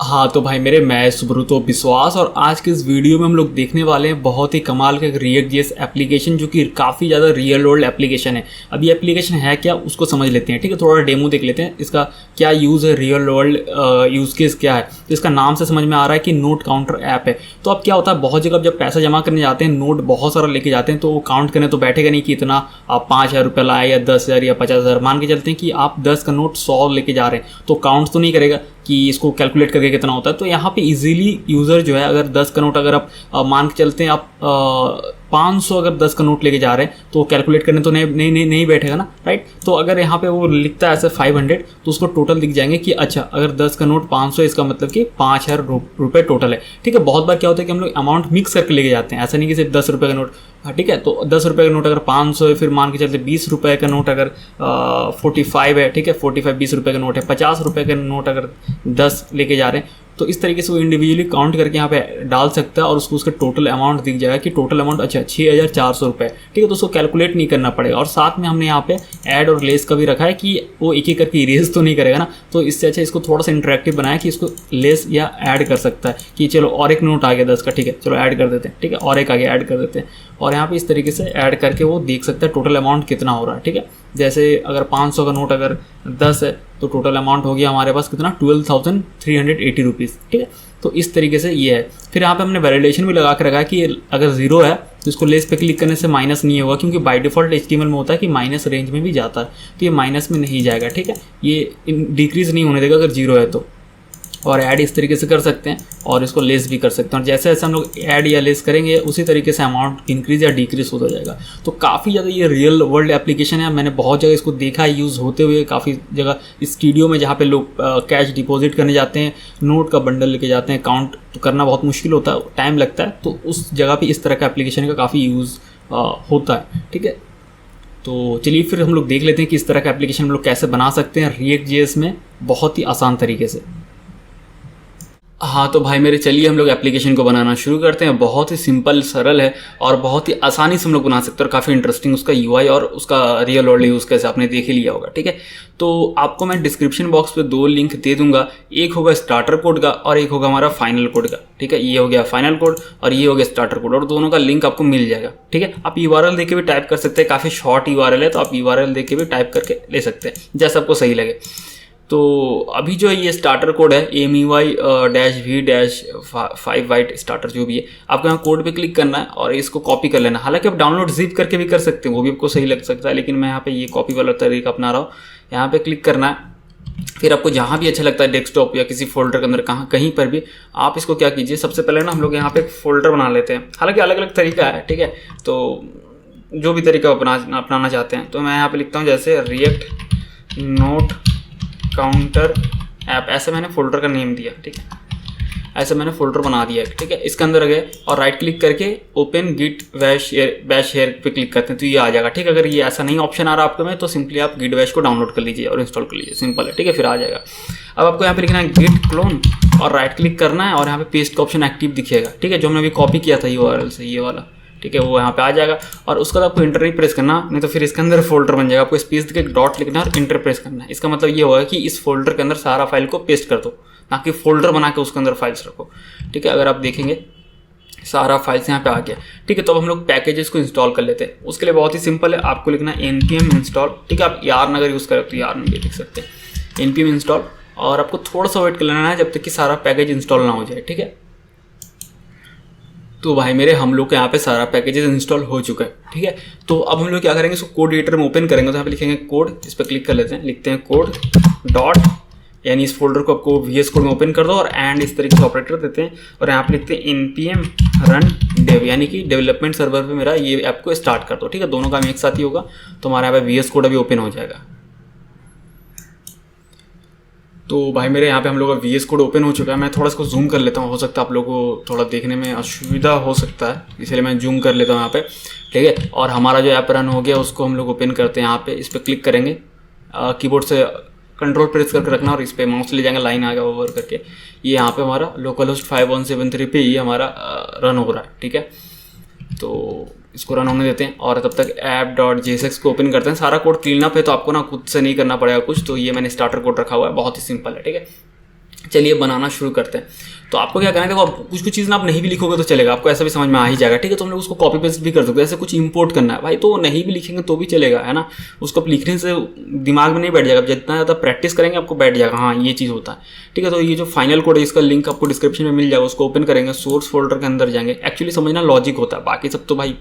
हाँ तो भाई मेरे, मैं सुब्रतो विश्वास और आज के इस वीडियो में हम लोग देखने वाले हैं बहुत ही कमाल का एक React.js एप्लीकेशन जो कि काफ़ी ज़्यादा रियल वर्ल्ड एप्लीकेशन है। अब ये एप्लीकेशन है क्या उसको समझ लेते हैं, ठीक है। थोड़ा डेमो देख लेते हैं, इसका क्या यूज़ है, रियल वर्ल्ड यूज़ केस क्या है। तो इसका नाम से समझ में आ रहा है कि नोट काउंटर ऐप है। तो अब क्या होता है, बहुत जगह जब पैसा जमा करने जाते हैं, नोट बहुत सारा लेके जाते हैं, तो वो काउंट करने तो बैठेगा नहीं कि इतना आप 5,000 रुपये लाए या 10,000 या 50,000। मान के चलते हैं कि आप 10 का नोट 100 लेके जा रहे हैं, तो काउंट तो नहीं करेगा कि इसको कैलकुलेट करके कितना होता है। तो यहाँ पे इजीली यूज़र जो है, अगर 10 का नोट अगर आप मान के चलते हैं आप 500 अगर 10 का नोट लेके जा रहे हैं, तो कैलकुलेट करने तो नहीं बैठेगा ना, राइट। तो अगर यहाँ पे वो लिखता है ऐसे 500, तो उसको टोटल दिख जाएंगे कि अच्छा अगर 10 का नोट 500 इसका मतलब कि 5,000 रुपये टोटल है, ठीक है। बहुत बार क्या होता है कि हम लोग अमाउंट मिक्स करके लेके जाते हैं, ऐसा नहीं कि सिर्फ 10 रुपये का नोट, ठीक है। तो 10 रुपये का नोट अगर 500 है, फिर मान के चलते 20 रुपये का नोट अगर 45 है, ठीक है, 45 20 रुपये का नोट है, 50 रुपये का नोट अगर 10 लेके जा रहे हैं, तो इस तरीके से वो इंडिविजुअली काउंट करके यहाँ पे डाल सकता है और उसको उसका टोटल अमाउंट दिख जाएगा कि टोटल अमाउंट अच्छा 6,400 रुपये, ठीक है। तो उसको कैलकुलेट नहीं करना पड़ेगा। और साथ में हमने यहाँ पे ऐड और लेस का भी रखा है कि वो एक एक करके इरेज तो नहीं करेगा ना, तो इससे अच्छा इसको थोड़ा सा इंटरेक्टिव बनाया कि इसको लेस या ऐड कर सकता है कि चलो और एक नोट आ गया 10 का, ठीक है, चलो ऐड कर देते हैं, ठीक है, और एक आ गया ऐड कर देते हैं। और यहाँ पे इस तरीके से ऐड करके वो देख सकता है टोटल अमाउंट कितना हो रहा है, ठीक है। जैसे अगर 500 का नोट अगर 10 है, तो टोटल अमाउंट हो गया हमारे पास कितना, 12,380 रुपीज़, ठीक है। तो इस तरीके से ये है। फिर यहाँ पे हमने वैलिडेशन भी लगा के रखा है कि अगर 0 है तो इसको लेस पे क्लिक करने से माइनस नहीं होगा, क्योंकि बाय डिफ़ॉल्ट HTML में होता है कि माइनस रेंज में भी जाता है, तो ये माइनस में नहीं जाएगा, ठीक है। ये डिक्रीज़ नहीं होने देगा अगर 0 है तो। और ऐड इस तरीके से कर सकते हैं और इसको लेस भी कर सकते हैं, और जैसे जैसे हम लोग ऐड या लेस करेंगे उसी तरीके से अमाउंट इंक्रीज या डिक्रीज होता जाएगा। तो काफ़ी ज़्यादा ये रियल वर्ल्ड एप्लीकेशन है। मैंने बहुत जगह इसको देखा है यूज़ होते हुए, काफ़ी जगह स्टूडियो में जहाँ पे लोग कैश डिपॉजिट करने जाते हैं, नोट का बंडल लेके जाते हैं, काउंट तो करना बहुत मुश्किल होता है, टाइम लगता है, तो उस जगह पर इस तरह का एप्लीकेशन का काफ़ी यूज़ होता है, ठीक है। तो चलिए फिर हम लोग देख लेते हैं कि इस तरह का एप्लीकेशन हम लोग कैसे बना सकते हैं React.js में बहुत ही आसान तरीके से। हाँ तो भाई मेरे, चलिए हम लोग एप्लीकेशन को बनाना शुरू करते हैं। बहुत ही सिंपल, सरल है और बहुत ही आसानी से हम लोग बना सकते हैं, और काफ़ी इंटरेस्टिंग उसका UI और उसका रियल वर्ल्ड यूज़ कैसे आपने देख ही लिया होगा, ठीक है। तो आपको मैं डिस्क्रिप्शन बॉक्स पे 2 लिंक दे दूंगा, एक होगा स्टार्टर कोड का और एक होगा हमारा फाइनल कोड का, ठीक है। ये हो गया फाइनल कोड और ये हो गया स्टार्टर कोड, और दोनों का लिंक आपको मिल जाएगा, ठीक है। आप URL दे के भी टाइप कर सकते हैं, काफ़ी शॉर्ट URL है, तो आप URL दे के भी टाइप करके ले सकते हैं जैसा आपको सही लगे। तो अभी जो ये स्टार्टर कोड है AMEY-V-5 वाइट स्टार्टर जो भी है, आपको यहाँ कोड पे क्लिक करना है और इसको कॉपी कर लेना है। हालांकि आप डाउनलोड जिप करके भी कर सकते हैं, वो भी आपको सही लग सकता है, लेकिन मैं यहाँ पे ये कॉपी वाला तरीका अपना रहा हूँ। यहाँ पे क्लिक करना है, फिर आपको जहाँ भी अच्छा लगता है, डेस्कटॉप या किसी फोल्डर के अंदर कहीं पर भी आप इसको क्या कीजिए, सबसे पहले ना हम लोग यहाँ पे एक फोल्डर बना लेते हैं। हालांकि अलग अलग तरीका है, ठीक है, तो जो भी तरीका अपनाना चाहते हैं। तो मैं यहाँ पे लिखता हूँ जैसे React नोट काउंटर ऐप, ऐसे मैंने फोल्डर का नेम दिया, ठीक है, ऐसे मैंने फोल्डर बना दिया, ठीक है। इसके अंदर गए और राइट क्लिक करके ओपन गिट बैश शेयर पे क्लिक करते हैं तो ये आ जाएगा, ठीक है। अगर ये ऐसा नहीं ऑप्शन आ रहा आपके में, तो सिंपली आप गिट बैश को डाउनलोड कर लीजिए और इंस्टॉल कर लीजिए, सिंपल है, ठीक है, फिर आ जाएगा। अब आपको यहाँ पे लिखना है गिट क्लोन और राइट क्लिक करना है और यहाँ पे पेस्ट का ऑप्शन एक्टिव दिखेगा, ठीक है, जो हमने अभी कॉपी किया था URL से, ये वाला, ठीक है, वो यहाँ पे आ जाएगा। और उसका आपको इंटर नहीं प्रेस करना, नहीं तो फिर इसके अंदर फोल्डर बन जाएगा। आपको स्पेस देके डॉट लिखना है और इंटर प्रेस करना है। इसका मतलब ये होगा कि इस फोल्डर के अंदर सारा फाइल को पेस्ट कर दो, ना कि फोल्डर बना के उसके अंदर फाइल्स रखो, ठीक है। अगर आप देखेंगे सारा फाइल्स यहाँ पे आ गया, ठीक है। तो अब हम लोग पैकेजेस को इंस्टॉल कर लेते हैं। उसके लिए बहुत ही सिंपल है, आपको लिखना है npm इंस्टॉल, ठीक है। आप yarn अगर यूज़ करें तो yarn भी लिख सकते हैं, npm इंस्टॉल, और आपको थोड़ा सा वेट कर लेना है जब तक कि सारा पैकेज इंस्टॉल ना हो जाए, ठीक है। तो भाई मेरे, हम लोग के यहाँ पे सारा पैकेजेस इंस्टॉल हो चुका है, ठीक है। तो अब हम लोग क्या करेंगे, इसको कोड एडिटर में ओपन करेंगे, तो यहाँ पे लिखेंगे कोड, इस पर क्लिक कर लेते हैं, लिखते हैं कोड डॉट, यानी इस फोल्डर को आपको VS कोड में ओपन कर दो और एंड इस तरीके से ऑपरेटर देते हैं, और यहाँ पे लिखते हैं npm रन dev, यानी कि डेवलपमेंट सर्वर पे मेरा ये ऐप को स्टार्ट कर दो, ठीक है। दोनों काम एक साथ ही होगा, तो हमारे यहाँ पे VS कोड अभी ओपन हो जाएगा। तो भाई मेरे, यहाँ पे हम लोग का VS कोड ओपन हो चुका है। मैं थोड़ा इसको जूम कर लेता हूँ, हो सकता है आप लोगों को थोड़ा देखने में असुविधा हो सकता है, इसलिए मैं जूम कर लेता हूँ यहाँ पे, ठीक है। और हमारा जो ऐप रन हो गया उसको हम लोग ओपन करते हैं। यहाँ पे इस पर क्लिक करेंगे, कीबोर्ड से कंट्रोल प्रेस करके रखना और इस पर माउस ले जाएंगे, लाइन आ गया ओवर करके, ये यहाँ पे हमारा लोकल होस्ट 5173 पे ये हमारा रन हो रहा है, ठीक है। तो इसको रन होने देते हैं और तब तक app.jsx को ओपन करते हैं। सारा कोड क्लीन अप है, तो आपको ना खुद से नहीं करना पड़ेगा कुछ, तो ये मैंने स्टार्टर कोड रखा हुआ है, बहुत ही सिंपल है, ठीक है। चलिए बनाना शुरू करते हैं। तो आपको क्या करना है, देखो आप कुछ चीज़ ना आप नहीं भी लिखोगे तो चलेगा, आपको ऐसा भी समझ में आ ही जाएगा, ठीक है। तो हम लोग उसको कॉपी पेस्ट भी कर सकते हैं। ऐसे कुछ इंपोर्ट करना है भाई तो नहीं भी लिखेंगे तो भी चलेगा, है ना। उसको आप लिखने से दिमाग में नहीं बैठ जाएगा, जितना ज़्यादा प्रैक्टिस करेंगे आपको बैठ जाएगा, हाँ ये चीज़ होता है, ठीक है। तो ये जो फाइनल कोड है इसका लिंक आपको डिस्क्रिप्शन में मिल जाएगा, उसको ओपन करेंगे, सोर्स फोल्डर के अंदर जाएंगे। एक्चुअली समझना लॉजिक होता है, बाकी सब तो भाई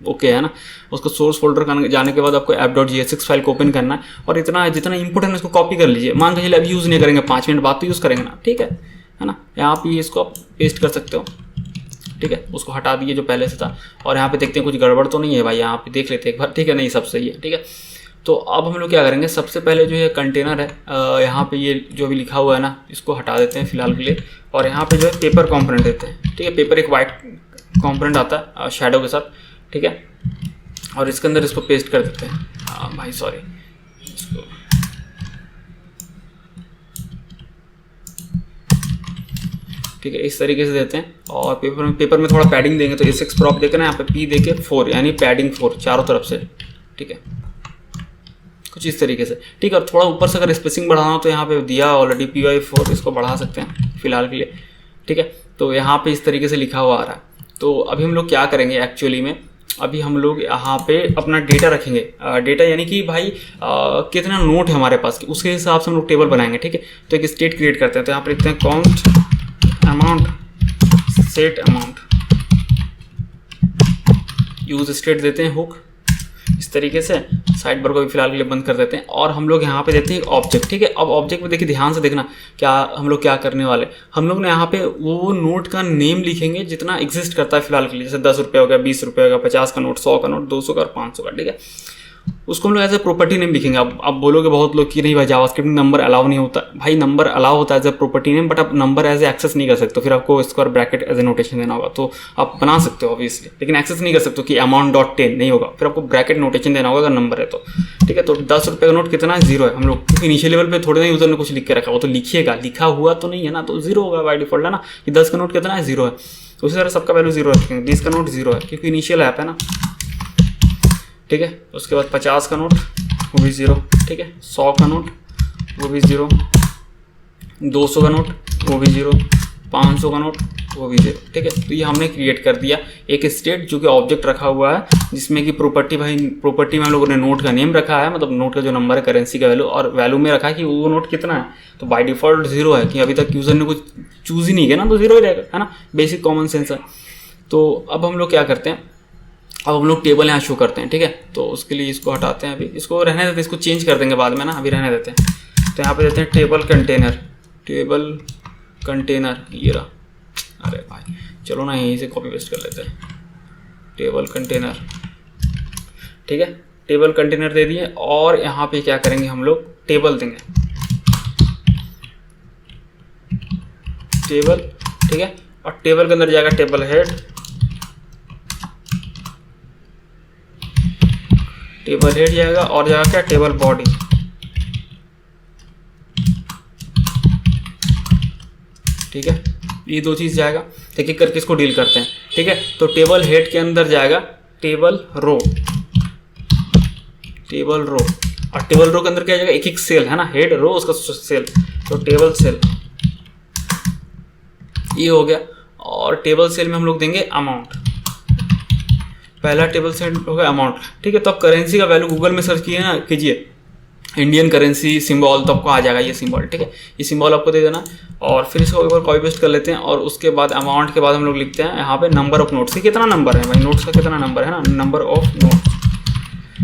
ओके है ना। उसको सोर्स फोल्डर जाने के बाद आपको app.jsx फाइल को ओपन करना है और इतना जितना इंपोर्ट है उसको कॉपी कर लीजिए। मान के चलिए अभी यूज़ नहीं करेंगे, 5 मिनट बाद तो यूज़ करेंगे ना, ठीक है ना। यहाँ पे इसको आप पेस्ट कर सकते हो, ठीक है। उसको हटा दिए जो पहले से था और यहाँ पे देखते हैं कुछ गड़बड़ तो नहीं है भाई, यहाँ पे देख लेते हैं एक बार, ठीक है। नहीं सब सही है, ठीक है। तो अब हम लोग क्या करेंगे, सबसे पहले जो ये कंटेनर है यहाँ पे ये जो भी लिखा हुआ है ना इसको हटा देते हैं फिलहाल के लिए, और यहाँ पे जो है पेपर कॉम्पोनेंट देते हैं, ठीक है। पेपर एक वाइट कॉम्पोनेंट आता है शैडो के साथ, ठीक है। और इसके अंदर इसको पेस्ट कर देते हैं, हाँ भाई सॉरी, इसको ठीक है इस तरीके से देते हैं। और पेपर में थोड़ा पैडिंग देंगे, तो S6 प्रॉप देकर ना यहाँ पे P देके 4 यानी पैडिंग 4 चारों तरफ से, ठीक है, कुछ इस तरीके से, ठीक है। और थोड़ा ऊपर से अगर स्पेसिंग बढ़ाना हो तो यहाँ पे दिया ऑलरेडी PY4, इसको बढ़ा सकते हैं फिलहाल के लिए, ठीक है। तो यहाँ पे इस तरीके से लिखा हुआ आ रहा है। तो अभी हम लोग क्या करेंगे एक्चुअली में, अभी हम लोग यहाँ पे अपना डेटा रखेंगे, डेटा यानी कि भाई कितना नोट है हमारे पास, उसके हिसाब से हम लोग टेबल बनाएंगे, ठीक है। तो एक स्टेट क्रिएट करते हैं, तो यहाँ पे लिखते हैं count amount set amount, use state देते हैं हुक, इस तरीके से साइड बार को भी फिलहाल के लिए बंद कर देते हैं। और हम लोग यहाँ पे देते हैं एक ऑब्जेक्ट, ठीक है। अब ऑब्जेक्ट में देखिए ध्यान से देखना क्या हम लोग क्या करने वाले, हम लोग ने यहाँ पे वो नोट का नेम लिखेंगे जितना एग्जिस्ट करता है फिलहाल के लिए, जैसे 10 रुपये हो गया, 20 रुपये हो गया, 50 का नोट, 100 का नोट, 200 का और 500 का, ठीक है। उसको हम लोग एज ए प्रॉपर्टी नेम लिखेंगे। अब बोलोगे बहुत लोग कि नहीं भाई जावास्क्रिप्ट में नंबर अलाउ नहीं होता, भाई नंबर अलाउ होता है as a property name, but आप नंबर एज ए एक्सेस नहीं कर सकते, तो फिर आपको square bracket as a notation देना होगा। तो आप बना सकते हो ऑब्वियसली, लेकिन एक्सेस नहीं कर सकते कि amount.10 नहीं होगा, फिर आपको ब्रैकेट नोटेशन देना होगा अगर नंबर है तो, ठीक है। तो 10 रुपये का नोट कितना है, 0 है। हम लोग क्योंकि इनिशियल लेवल पे थोड़े ना यूजर ने कुछ लिख के रखा, वो तो लिखिएगा, लिखा हुआ तो नहीं है ना, तो 0 होगा बाय डिफॉल्ट, है ना, कि 10 का नोट कितना है, 0 है। उसी तरह सबका वैल्यू 0 रखेंगे, 20 का नोट 0 है क्योंकि इनिशियल ऐप है ना, ठीक है। उसके बाद 50 का नोट वो भी 0, ठीक है। 100 का नोट वो भी 0, 200 का नोट वो भी 0, 500 का नोट वो भी 0, ठीक है। तो ये हमने क्रिएट कर दिया एक स्टेट जो कि ऑब्जेक्ट रखा हुआ है, जिसमें कि प्रॉपर्टी में हम लोगों ने नोट का नेम रखा है, मतलब नोट का जो नंबर है, करेंसी का वैल्यू, और वैल्यू में रखा है कि वो नोट कितना है। तो बाय डिफॉल्ट 0 है कि अभी तक यूजर ने कुछ चूज ही नहीं किया ना, तो 0 ही रहेगा, है ना, बेसिक कॉमन सेंस है। तो अब हम लोग क्या करते हैं, अब हम लोग टेबल यहाँ शो करते हैं, ठीक है। तो उसके लिए इसको हटाते हैं, अभी इसको रहने देते हैं, इसको चेंज कर देंगे बाद में ना, अभी रहने देते हैं। तो यहाँ पे देते हैं टेबल कंटेनर, ये रहा, अरे भाई चलो ना यहीं से कॉपी पेस्ट कर लेते हैं, टेबल कंटेनर, ठीक है। टेबल कंटेनर दे दिए और यहाँ पे क्या करेंगे हम लोग, टेबल देंगे, टेबल, ठीक है। और टेबल के अंदर जाएगा टेबल हेड, जाएगा, और जाएगा क्या, टेबल बॉडी, ठीक है। ये 2 चीज जाएगा, एक एक करके इसको डील करते हैं, ठीक है। तो टेबल हेड के अंदर जाएगा टेबल रो, और टेबल रो के अंदर क्या जाएगा, एक एक सेल, है ना, हेड रो उसका सेल, तो टेबल सेल ये हो गया। और टेबल सेल में हम लोग देंगे अमाउंट, पहला टेबल सेल हो गया अमाउंट, ठीक है। तो अब करेंसी का वैल्यू गूगल में सर्च कीजिए इंडियन करेंसी सिंबल, तो आपको आ जाएगा ये सिंबल, ठीक है। ये सिंबल आपको दे देना और फिर इसको एक बार कॉपी पेस्ट कर लेते हैं। और उसके बाद अमाउंट के बाद हम लोग लिखते हैं यहाँ पे नंबर ऑफ नोट्स, कितना नंबर है भाई, नोट्स का कितना नंबर है ना, नंबर ऑफ नोट्स।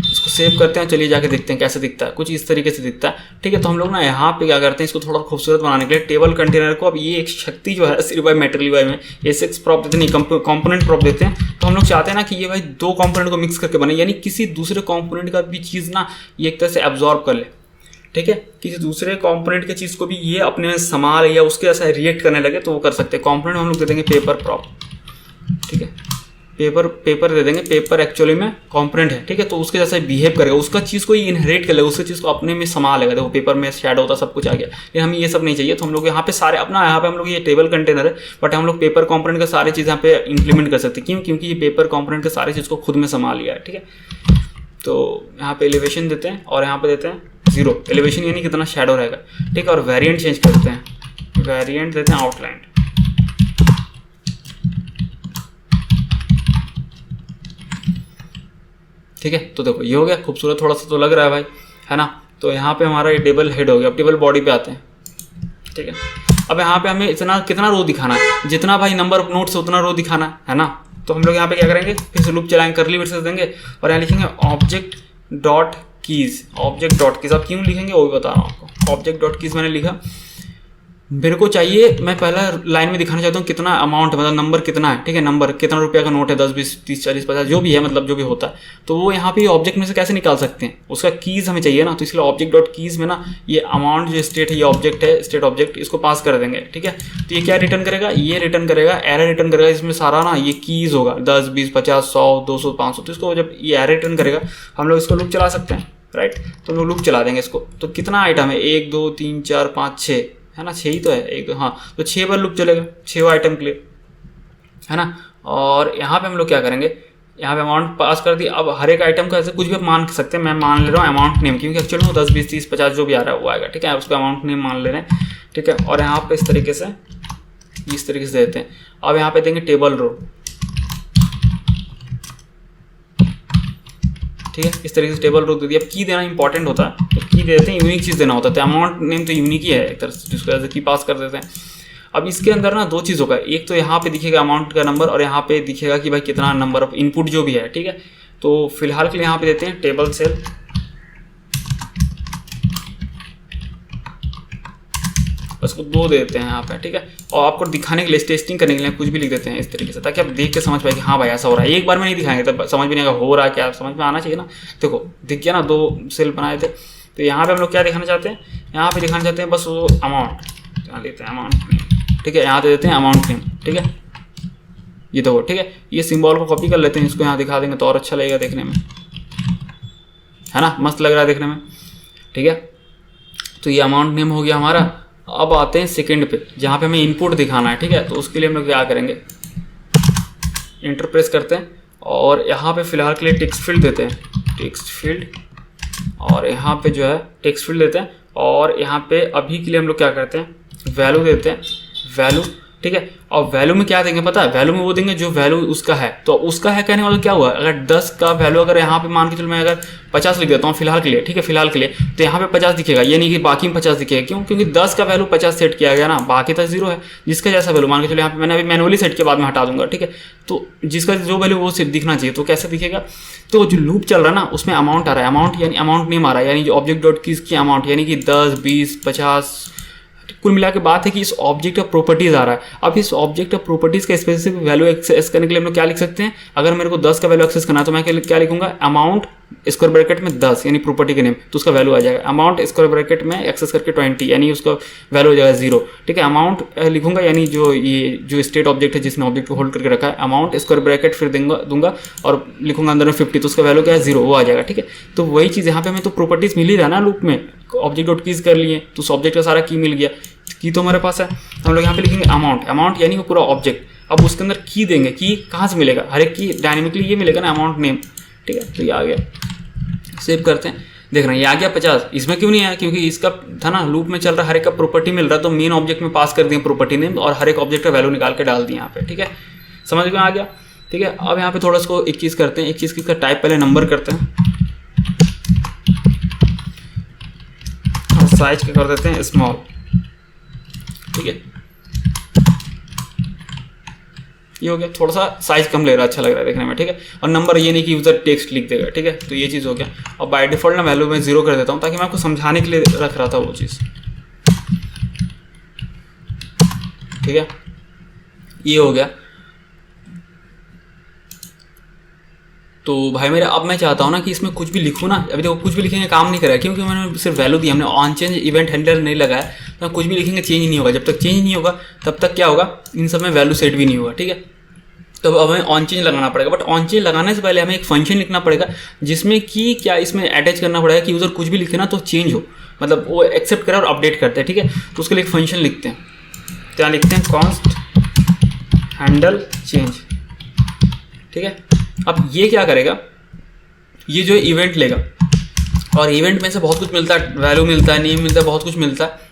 इसको सेव करते हैं, चलिए जाके देखते हैं कैसे दिखता है, कुछ इस तरीके से दिखता है, ठीक है। तो हम लोग ना यहाँ पे क्या करते हैं, इसको थोड़ा खूबसूरत बनाने के लिए टेबल कंटेनर को, अब ये एक शक्ति जो है सिर्फ मेटेरियल में S6 प्रॉप देते नहीं, कंपोनेंट प्रॉप देते हैं। तो हम लोग चाहते हैं ना कि ये भाई 2 कंपोनेंट को मिक्स करके बने, यानी किसी दूसरे कंपोनेंट का भी चीज़ ना ये एक तरह से एब्जॉर्ब कर ले, ठीक है। किसी दूसरे कंपोनेंट के चीज़ को भी ये अपने में समा ले या उसके ऐसा रिएक्ट करने लगे तो वो कर सकते हैं। कंपोनेंट हम लोग दे देंगे पेपर प्रॉप, ठीक है। पेपर दे देंगे, पेपर एक्चुअली में कंपोनेंट है, ठीक है। तो उसके जैसा बिहेव करेगा, उसका चीज़ को इनहेरिट कर लेगा, उसकी चीज़ को अपने में समा लेगा। देखो पेपर में शैडो होता सब कुछ आ गया, लेकिन हमें ये सब नहीं चाहिए। तो हम लोग यहाँ पे सारे अपना, यहाँ पे हम लोग ये टेबल कंटेनर है, बट हम लोग पेपर कंपोनेंट का सारी चीज़ यहाँ पे इंप्लीमेंट कर सकते हैं। क्यों? क्योंकि ये पेपर कंपोनेंट का सारी चीज़ को खुद में समा लिया है, ठीक है। तो यहाँ पे एलिवेशन देते हैं और यहाँ पे देते हैं 0, एलिवेशन यानी कितना शैडो रहेगा, ठीक है। और वेरिएंट चेंज करते हैं, वेरिएंट देते हैं आउटलाइन। ठीक है, तो देखो ये हो गया, खूबसूरत थोड़ा सा तो लग रहा है भाई, है ना। तो यहाँ पे हमारा ये टेबल हेड हो गया। अब टेबल बॉडी पे आते हैं। ठीक है, अब यहाँ पे हमें इतना कितना रो दिखाना है, जितना भाई नंबर ऑफ नोट्स उतना रो दिखाना है ना। तो हम लोग यहाँ पे क्या करेंगे, फिर से लूप चलाएंगे, करली ब्रेसेस देंगे और यहाँ लिखेंगे object dot keys. Object dot keys, अब क्यों लिखेंगे वो भी बता रहा हूँ आपको। ऑब्जेक्ट डॉट कीज मैंने लिखा, मेरे को चाहिए, मैं पहला लाइन में दिखाना चाहता हूँ कितना अमाउंट है, मतलब नंबर कितना है। ठीक है, नंबर कितना रुपया का नोट है, 10 20 30 40 50 जो भी है, मतलब जो भी होता है। तो वो यहाँ पे ऑब्जेक्ट में से कैसे निकाल सकते हैं, उसका कीज हमें चाहिए ना। तो इसलिए ऑब्जेक्ट डॉट कीज में ना ये अमाउंट जो स्टेट है, ये ऑब्जेक्ट है, स्टेट ऑब्जेक्ट, इसको पास कर देंगे। ठीक है, तो ये क्या रिटर्न करेगा, ये रिटर्न करेगा एरर रिटर्न करेगा। इसमें सारा ना ये कीज होगा 10 20 50 100 200 500। तो इसको जब ये एरर रिटर्न करेगा हम लोग इसको लूप चला सकते हैं, राइट। तो हम लोग लूप चला देंगे इसको। तो कितना आइटम है, 1 2 3 4 5 6 है ना, 6 ही तो है, 1 2 हाँ, तो 6 बार लूप चलेगा, 6 आइटम के लिए, है ना। और यहाँ पे हम लोग क्या करेंगे, यहाँ पे अमाउंट पास कर दिया। अब हर एक आइटम का ऐसे कुछ भी आप मान सकते हैं, मैं मान ले रहा हूँ अमाउंट नेम, क्योंकि एक्चुअली वो 10 20 30 50 जो भी आ रहा है वो आएगा। ठीक है, उसको अमाउंट नेम मान ले रहे हैं। ठीक है, और यहाँ पे इस तरीके से देते हैं। अब यहाँ पे देंगे टेबल रो। ठीक है, इस तरीके से टेबल रो दे दिया। अब की देना इंपॉर्टेंट होता है, तो की देते हैं, यूनिक चीज़ देना होता है। तो अमाउंट नेम तो यूनिक ही है एक तरह से, जिसको ऐसे की पास कर देते हैं। अब इसके अंदर ना 2 चीज़ होगा, एक तो यहाँ पे दिखेगा अमाउंट का नंबर और यहाँ पे दिखेगा कि भाई कितना नंबर ऑफ इनपुट जो भी है। ठीक है, तो फिलहाल के लिए यहाँ पे देते हैं टेबल सेल, उसको 2 देते हैं यहाँ पे। ठीक है, और आपको दिखाने के लिए, टेस्टिंग करने के लिए कुछ भी लिख देते हैं इस तरीके से, ताकि आप देख के समझ पाए कि हाँ भाई ऐसा हो रहा है। एक बार में नहीं दिखाएंगे तब समझ भी नहीं आएगा हो रहा है क्या, समझ में आना चाहिए ना। देखो दिख गया ना, 2 सेल बनाए थे। तो यहाँ पे हम लोग क्या दिखाना चाहते हैं, यहाँ पे दिखाना चाहते हैं बस वो अमाउंट, यहाँ लेते हैं अमाउंट नेम। ठीक है, यहाँ दे देते हैं अमाउंट नेम। ठीक है, ये देखो। ठीक है, ये सिंबल को कॉपी कर लेते हैं, इसको यहाँ दिखा देंगे तो और अच्छा लगेगा देखने में, है ना, मस्त लग रहा है देखने में। ठीक है, तो ये अमाउंट नेम हो गया हमारा। अब आते हैं सेकंड पे, जहाँ पे हमें इनपुट दिखाना है। ठीक है, तो उसके लिए हम लोग क्या करेंगे, इंटर प्रेस करते हैं और यहाँ पे फिलहाल के लिए टेक्स्ट फील्ड देते हैं, टेक्स्ट फील्ड, और यहाँ पे जो है टेक्स्ट फील्ड देते हैं। और यहाँ पे अभी के लिए हम लोग क्या करते हैं, वैल्यू देते हैं, वैल्यू। ठीक है, और वैल्यू में क्या देंगे पता है, वैल्यू में वो देंगे जो वैल्यू उसका है। तो उसका है कहने वाला क्या हुआ, अगर 10 का वैल्यू अगर यहाँ पे मान के चलो मैं अगर 50 लिख देता हूँ फिलहाल के लिए। ठीक है, फिलहाल के लिए तो यहाँ पे 50 दिखेगा, ये नहीं कि बाकी में 50 दिखेगा। क्यों, क्योंकि 10 का वैल्यू 50 सेट किया गया ना, बाकी तक 0 है। जिसका जैसा वैल्यू मान के चलो यहाँ पे मैंने अभी मैनुअली सेट के बाद में हटा दूंगा। ठीक है, तो जिसका जो वैल्यू वो दिखना चाहिए। तो कैसे दिखेगा, तो जो लूप चल रहा है ना उसमें अमाउंट आ रहा है, अमाउंट यानी अमाउंट नेम आ रहा है, यानी जो ऑब्जेक्ट डॉट कीज की अमाउंट, यानी कि 10 20 50 कुल मिला के बात है कि इस ऑब्जेक्ट ऑफ प्रॉपर्टीज आ रहा है। अब इस ऑब्जेक्ट ऑफ प्रॉपर्टीज का स्पेसिफिक वैल्यू एक्सेस करने के लिए हम लोग क्या लिख सकते हैं, अगर मेरे को 10 का वैल्यू एक्सेस करना है तो मैं क्या लिखूंगा, अमाउंट स्क्वायर ब्रैकेट में 10 यानी प्रॉपर्टी के नेम, तो उसका वैल्यू आ जाएगा। अमाउंट स्क्वायर ब्रैकेट में एक्सेस करके 20 यानी उसका वैल्यू हो जाएगा 0। ठीक है, अमाउंट लिखूंगा यानी जो स्टेट ऑब्जेक्ट है जिसने ऑब्जेक्ट को होल्ड करके रखा है, अमाउंट स्क्वायर ब्रैकेट फिर दूंगा और लिखूंगा अंदर में 50, तो उसका वैल्यू क्या है 0, वो आ जाएगा। ठीक है, तो वही चीज़ यहाँ पे हमें तो प्रॉपर्टीज मिल ही रहा ना लूप में, ऑब्जेक्ट डॉट कीज कर लिए तो उस ऑब्जेक्ट का सारा की मिल गया, की तो हमारे पास है। हम लोग यहाँ पे लिखेंगे अमाउंट, अमाउंट यानी वो पूरा ऑब्जेक्ट। अब उसके अंदर की देंगे, की कहाँ से मिलेगा, हर एक की डायनेमिकली ये मिलेगा ना अमाउंट नेम। ठीक है, तो ये आ गया, सेव करते हैं। देख रहे हैं ये आ गया 50। इसमें क्यों नहीं आया, क्योंकि इसका था ना लूप में चल रहा, हर एक का प्रॉपर्टी मिल रहा, तो मेन ऑब्जेक्ट में पास कर दिए प्रॉपर्टी नेम और हर एक ऑब्जेक्ट का वैल्यू निकाल के डाल दिया यहाँ पे। ठीक है, समझ में आ गया। ठीक है, अब यहाँ पे थोड़ा इसको एक चीज़ करते हैं, एक चीज़ का टाइप पहले नंबर करते हैं और साइज क्या कर देते हैं स्मॉल। ठीक है, ये हो गया, थोड़ा सा साइज कम ले रहा है, अच्छा लग रहा है देखने में। ठीक है, और नंबर ये नहीं कि यूजर टेक्स्ट लिख देगा। ठीक है, तो ये चीज़ हो गया। और बाय डिफॉल्ट ना वैल्यू में 0 कर देता हूँ, ताकि मैं आपको समझाने के लिए रख रहा था वो चीज़। ठीक है, ये हो गया। तो भाई मेरे अब मैं चाहता हूँ ना कि इसमें कुछ भी लिखूँ ना, अभी देखो कुछ भी लिखेंगे काम नहीं करेगा, क्योंकि मैंने सिर्फ वैल्यू दी, हमने ऑन चेंज इवेंट हैंडलर नहीं लगाया, तो कुछ भी लिखेंगे चेंज नहीं होगा। जब तक चेंज नहीं होगा तब तक क्या होगा, इन सब में वैल्यू सेट भी नहीं होगा। ठीक है, तो अब हमें ऑन चेंज लगाना पड़ेगा, बट ऑन चेंज लगाने से पहले हमें एक फंक्शन लिखना पड़ेगा जिसमें कि क्या इसमें अटैच करना पड़ेगा कि यूजर कुछ भी लिखे ना तो चेंज हो, मतलब वो एक्सेप्ट करे और अपडेट करते हैं। ठीक है, तो उसके लिए एक फंक्शन लिखते हैं, क्या लिखते हैं, कॉन्स्ट हैंडल चेंज। ठीक है, अब ये क्या करेगा, ये जो इवेंट लेगा और इवेंट में से बहुत कुछ मिलता है, वैल्यू मिलता है, नेम मिलता है, बहुत कुछ मिलता है।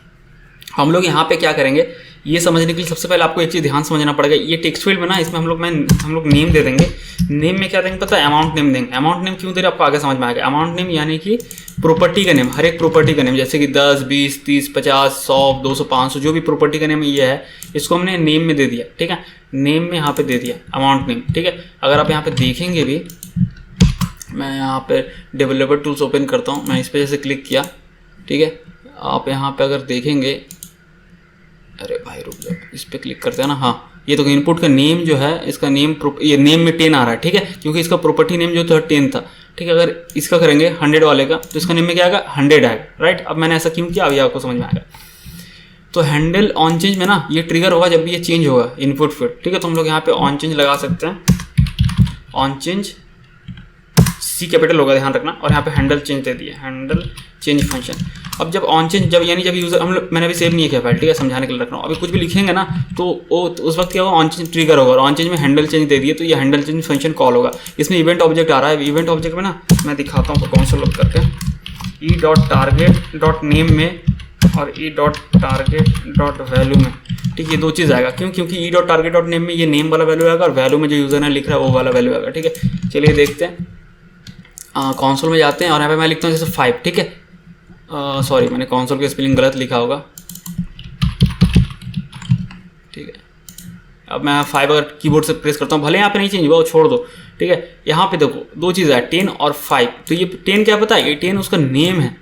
हम लोग यहाँ पे क्या करेंगे, ये समझने के लिए सबसे पहले आपको एक चीज़ ध्यान समझना पड़ेगा। ये टेक्स्ट फील्ड में ना, इसमें हम लोग नेम दे देंगे। नेम में क्या देंगे पता है, अमाउंट नेम देंगे। अमाउंट नेम क्यों दे रहे हैं आपको आगे समझ में आएगा। अमाउंट नेम यानी कि प्रॉपर्टी का नेम, हर एक प्रॉपर्टी का नेम, जैसे कि 10, 20, 30, 50, 100, 200, 500 जो भी प्रॉपर्टी का नेम ये है, इसको हमने नेम में दे दिया। ठीक है, नेम में यहाँ पे दे दिया अमाउंट नेम। ठीक है, अगर आप यहाँ पे देखेंगे भी, मैं यहाँ पे डेवलपर टूल्स ओपन करता हूँ, मैं इस पर जैसे क्लिक किया, ठीक है, आप यहाँ पे अगर देखेंगे, अरे भाई रुक जाओ, इस पर क्लिक करते हैं ना, हाँ ये तो इनपुट का नेम जो है, इसका नेम ये नेम में 10 आ रहा है। ठीक है, क्योंकि इसका प्रॉपर्टी नेम जो था 10 था। ठीक है, अगर इसका करेंगे 100 वाले का, तो इसका नेम में क्या आएगा, 100 आएगा। राइट, अब मैंने ऐसा क्यों किया, अभी आपको समझ में आएगा। तो हैंडल ऑन चेंज में ना ये ट्रिगर होगा जब भी ये चेंज होगा इनपुट फील्ड। ठीक है, तो हम लोग यहाँ पे ऑन चेंज लगा सकते हैं, ऑन चेंज सी कैपिटल होगा, ध्यान रखना, और यहाँ पे हैंडल चेंज दे दिए, हैंडल चेंज फंक्शन। अब जब ऑन चेंज, जब यानी जब यूजर, हम लोग, मैंने अभी सेव नहीं किया फाइल, ठीक है, समझाने के लिए रख रहा हूँ। अभी कुछ भी लिखेंगे ना तो वो उस वक्त क्या होगा, ऑन चेंज ट्रिगर होगा, और ऑन चेंज में हैंडल चेंज दे दिए तो ये हैंडल चेंज फंक्शन कॉल होगा। इसमें इवेंट ऑब्जेक्ट आ रहा है, इवेंट ऑब्जेक्ट में ना मैं दिखाता हूँ कौन सा लोग करके, ई डॉट टारगेट डॉट नेम में और e dot target dot value में। ठीक है, ये दो चीज़ आएगा, क्यों, क्योंकि ई डॉट टारगेट डॉट नेम में ये नेम वाला वैल्यू आएगा और वैल्यू में जो यूजर ने लिख रहा है वो वाला वैल्यू आएगा। ठीक है, चलिए देखते हैं, कंसोल में जाते हैं और यहाँ पे मैं लिखता हूँ जैसे 5। ठीक है, सॉरी मैंने कंसोल की स्पेलिंग गलत लिखा होगा। ठीक है, अब मैं 5 अगर कीबोर्ड से प्रेस करता हूँ, भले यहाँ पे नहीं चेंज हुआ, वो छोड़ दो। ठीक है, यहाँ पे देखो दो चीज़ है, 10 और 5। तो ये 10 क्या पता है, ये 10 उसका नेम है।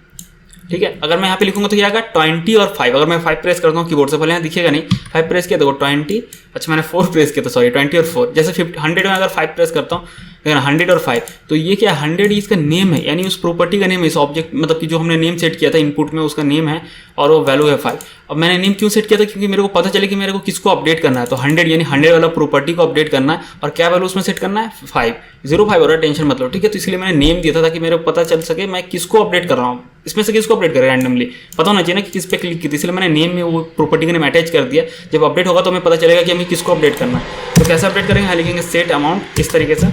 ठीक है, अगर मैं यहाँ पे लिखूंगा तो क्या आएगा, 20 और 5। अगर मैं 5 प्रेस करता हूँ कीबोर्ड से, भले यहाँ दिखेगा नहीं, 5 प्रेस किया, देखो 20, अच्छा मैंने 4 प्रेस किया, तो सॉरी 20 और 4, जैसे 100 में अगर 5 प्रेस करता हूँ, लेकिन 100 और 5, तो ये क्या, 100 ही इसका नेम है, यानी उस प्रॉपर्टी का नेम है, इस ऑब्जेक्ट मतलब कि जो हमने नेम सेट किया था इनपुट में, उसका नेम है और वो वैल्यू है 5। अब मैंने नेम क्यों सेट किया था, क्योंकि मेरे को पता चले कि मेरे को किसको अपडेट करना है, तो 100 यानी 100 वाला प्रॉपर्टी को अपडेट करना है, और क्या वैल्यू उसमें सेट करना है, 5, 05 हो रहा है, टेंशन मतलब। ठीक है, तो इसलिए मैंने नेम दिया था ताकि मेरे को पता चल सके मैं किसको अपडेट कर रहा हूँ, इसमें से किसको अपडेट कर रहा है रैंडमली, पता होना चाहिए ना कि किस पे क्लिक की थी, इसलिए मैंने नेम में वो प्रॉपर्टी का नेम अटैच कर दिया। जब अपडेट होगा तो हमें पता चलेगा कि हमें किसको अपडेट करना है। तो कैसे अपडेट करेंगे, लिखेंगे सेट अमाउंट इस तरीके से,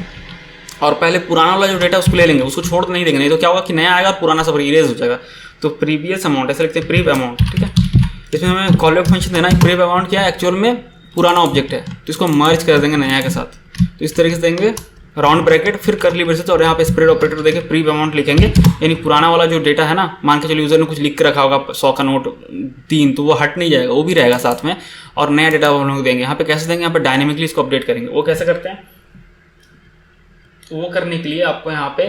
और पहले पुराना वाला जो डेटा उसको ले लेंगे, उसको छोड़ नहीं देंगे, नहीं तो क्या होगा कि नया आएगा और पुराना सब इरेज हो जाएगा। तो प्रीवियस अमाउंट ऐसे लिखते हैं, प्रीव अमाउंट। ठीक है, इसमें हमें कॉलबैक फंक्शन देना है। प्रीव अमाउंट क्या है, एक्चुअल में पुराना ऑब्जेक्ट है, तो इसको मर्ज कर देंगे नया के साथ। तो इस तरीके से देंगे राउंड ब्रैकेट, फिर करली ब्रेसेस, और यहाँ पे स्प्रेड ऑपरेटर देके प्रीव अमाउंट लिखेंगे, यानी पुराना वाला जो डेटा है ना, मान के चलो यूजर ने कुछ लिख के रखा होगा 100 का नोट 3, तो वो हट नहीं जाएगा, वो भी रहेगा साथ में, और नया डेटा हम लोग देंगे। यहाँ पे कैसे देंगे, यहाँ पे डायनेमिकली इसको अपडेट करेंगे। वो कैसे करते हैं, तो वो करने के लिए आपको यहाँ पे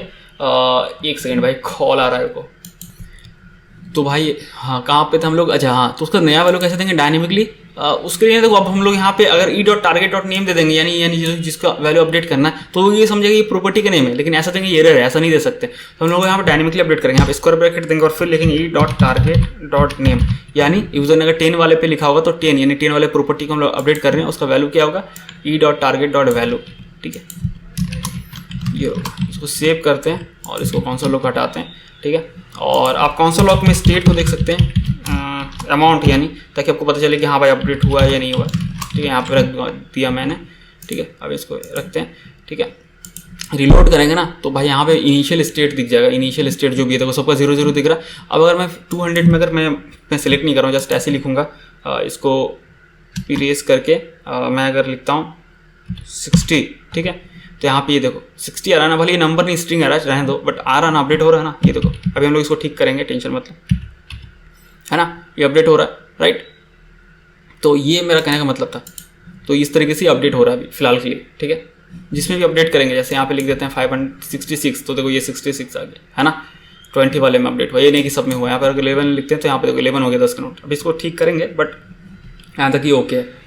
1 सेकेंड भाई, कॉल आ रहा है को, तो भाई हाँ कहाँ पे थे हम लोग, अच्छा हाँ, तो उसका नया वैल्यू कैसे देंगे डायनेमिकली, उसके लिए देखो अब हम लोग यहाँ पे अगर e dot target dot name दे देंगे, यानी जिसका वैल्यू अपडेट करना है, तो ये समझेगा ये प्रॉपर्टी का नेम है, लेकिन ऐसा देंगे ये एरर है, ऐसा नहीं दे सकते। तो हम लोग यहाँ पे डायनेमिकली अपडेट करेंगे, यहाँ पे स्क्वायर ब्रैकेट देंगे और फिर लिखेंगे ई डॉट टारगेट डॉट नेम, यानी यूजर ने अगर 10 वाले पे लिखा होगा तो 10, यानी 10 वाले प्रॉपर्टी को हम लोग अपडेट कर रहे हैं, उसका वैल्यू क्या होगा, ई डॉट टारगेट डॉट वैल्यू। ठीक है, ये इसको सेव करते हैं और इसको कंसोल लॉग हटाते हैं। ठीक है, और आप कंसोल लॉग में स्टेट को देख सकते हैं, अमाउंट यानी, ताकि आपको पता चले कि हाँ भाई अपडेट हुआ है या नहीं हुआ। ठीक है, यहाँ पे रख दिया मैंने। ठीक है, अब इसको रखते हैं। ठीक है, रिलोड करेंगे ना तो भाई यहाँ पे इनिशियल स्टेट दिख जाएगा, इनिशियल स्टेट जो भी है, देखो सबका 0 दिख रहा है। अब अगर मैं 200 में, अगर मैं सेलेक्ट नहीं कर रहा हूँ, जस्ट ऐसे लिखूँगा, इसको इरेज करके मैं अगर लिखता हूँ 60, ठीक है, तो यहाँ पे ये देखो 60 आ रहा है ना, भले ये नंबर नहीं स्ट्रिंग आ रहा है, रहने दो, बट आ रहा है ना, अपडेट हो रहा है ना, ये देखो। अभी हम लोग इसको ठीक करेंगे, टेंशन मतलब, है ना, ये अपडेट हो रहा है, राइट। तो ये मेरा कहने का मतलब था। तो इस तरीके से अपडेट हो रहा है अभी फिलहाल के लिए। ठीक है, जिसमें भी अपडेट करेंगे, जैसे यहाँ पे लिख देते हैं 566, तो देखो ये 66 आ गया, है ना, 20 वाले में अपडेट हुआ, ये नहीं कि सब में हुआ। यहाँ पर अगर 11 लिखते हैं तो यहाँ पे देखो 11 हो गया 10 का नोट। अब इसको ठीक करेंगे, बट यहाँ तक ही ओके है।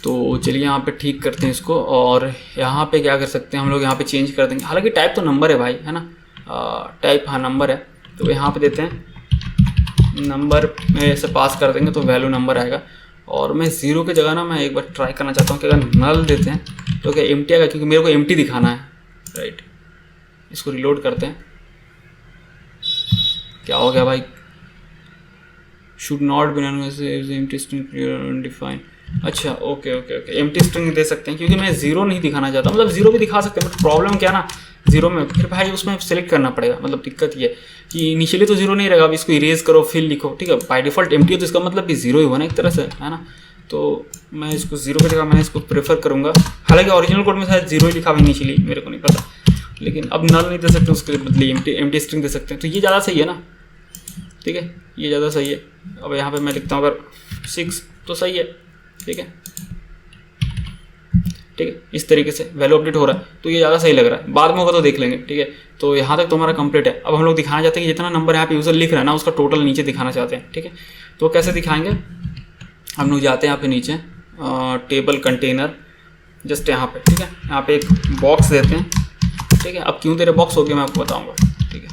तो चलिए यहाँ पे ठीक करते हैं इसको, और यहाँ पे क्या कर सकते हैं हम लोग, यहाँ पे चेंज कर देंगे। हालांकि टाइप तो नंबर है भाई, है ना, टाइप हाँ नंबर है, तो यहाँ पे देते हैं नंबर में ऐसे पास कर देंगे तो वैल्यू नंबर आएगा। और मैं 0 की जगह ना, मैं एक बार ट्राई करना चाहता हूँ कि अगर नल देते हैं तो क्या एम्प्टी आएगा, क्योंकि मेरे को एम्प्टी दिखाना है, राइट। इसको रिलोड करते हैं, क्या हो गया भाई, should not be empty string undefined. अच्छा okay okay okay, empty string दे सकते हैं क्योंकि मैं जीरो नहीं दिखाना चाहता, मतलब जीरो भी दिखा सकते हैं बट प्रॉब्लम क्या ना जीरो में फिर भाई उसमें सेलेक्ट करना पड़ेगा, मतलब दिक्कत ये कि इनिशियली तो जीरो नहीं रहेगा, अब इसको इरेज करो फिर लिखो, ठीक है। बाय डिफॉल्ट एम्प्टी है तो इसका मतलब भी जीरो ही हुआ ना एक तरह से, है ना। तो मैं इसको जीरो की जगह मैं इसको प्रेफर करूँगा, हालांकि ओरिजिनल कोड में शायद जीरो ही लिखा हुआ इनिशियली, मेरे को नहीं पता, लेकिन अब नल नहीं दे सकते, उसके बदले एम्प्टी स्ट्रिंग दे सकते हैं, तो ये ज़्यादा सही है ना, ठीक है, ये ज़्यादा सही है। अब यहाँ पे मैं लिखता हूँ अगर 6 तो सही है, ठीक है, ठीक है, इस तरीके से वैल्यू अपडेट हो रहा है तो ये ज़्यादा सही लग रहा है, बाद में होगा तो देख लेंगे, ठीक है। तो यहाँ तक तो हमारा कंप्लीट है। अब हम लोग दिखाना चाहते हैं कि जितना नंबर यहाँ पे यूज़र लिख रहा है ना उसका टोटल नीचे दिखाना चाहते हैं, ठीक है। तो कैसे दिखाएंगे, हम लोग जाते हैं यहाँ पे नीचे टेबल कंटेनर, जस्ट यहाँ पे, ठीक है, यहाँ पे एक बॉक्स देते हैं, ठीक है। अब क्यों तेरे बॉक्स हो गया मैं आपको बताऊँगा, ठीक है,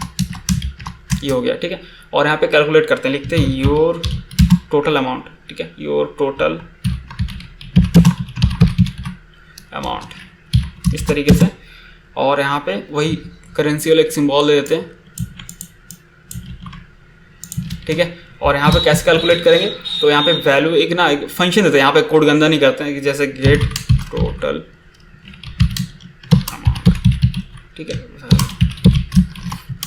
ये हो गया, ठीक है। और यहाँ पे कैलकुलेट करते हैं, लिखते हैं योर टोटल अमाउंट, ठीक है, योर टोटल अमाउंट इस तरीके से, और यहाँ पे वही करेंसी वाला एक सिंबल दे देते हैं, ठीक है। और यहाँ पे कैसे कैलकुलेट करेंगे, तो यहाँ पे वैल्यू एक ना एक फंक्शन देते हैं, यहाँ पे कोड गंदा नहीं करते हैं कि जैसे गेट टोटल अमाउंट, ठीक है।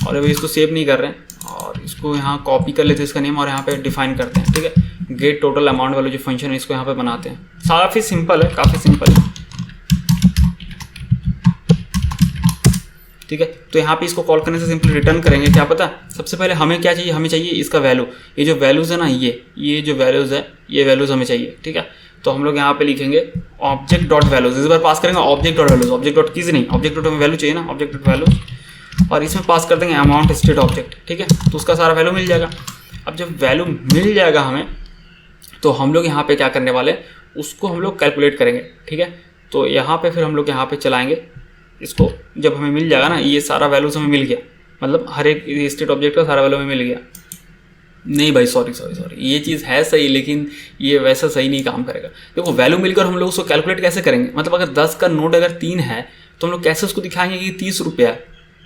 और अभी इसको सेव नहीं कर रहे हैं और इसको यहाँ कॉपी कर लेते हैं इसका नेम और यहाँ पे डिफाइन करते हैं, ठीक है। गेट टोटल अमाउंट वाला जो फंक्शन है इसको यहाँ पे बनाते हैं, काफ़ी सिंपल है, काफ़ी सिंपल है, ठीक है। तो यहाँ पे इसको कॉल करने से सिंपली रिटर्न करेंगे, क्या पता सबसे पहले हमें क्या चाहिए, हमें चाहिए इसका वैल्यू, ये जो वैल्यूज़ है ना, ये जो वैल्यूज़ है ये वैल्यूज़ हमें चाहिए, ठीक है। तो हम लोग यहाँ पे लिखेंगे ऑब्जेक्ट डॉट वैल्यूज, इस बार पास करेंगे object dot values, object dot keys नहीं, ऑब्जेक्ट डॉट हमें वैल्यू चाहिए ना, ऑब्जेक्ट डॉट वैल्यूज, और इसमें पास कर देंगे अमाउंट स्टेट ऑब्जेक्ट, ठीक है। तो उसका सारा वैल्यू मिल जाएगा। अब जब वैल्यू मिल जाएगा हमें तो हम लोग यहाँ पे क्या करने वाले, उसको हम लोग कैलकुलेट करेंगे, ठीक है। तो यहाँ पे फिर हम लोग यहाँ पे चलाएंगे इसको, जब हमें मिल जाएगा ना ये सारा वैल्यूज हमें मिल गया, मतलब हर एक स्टेट ऑब्जेक्ट का सारा वैल्यू हमें मिल गया। नहीं भाई सॉरी, ये चीज़ है सही लेकिन ये वैसा सही नहीं काम करेगा। देखो वैल्यू मिलकर हम लोग उसको कैलकुलेट कैसे करेंगे, मतलब अगर 10 का नोट अगर 3 है तो हम लोग कैसे उसको दिखाएंगे कि 30 रुपया है।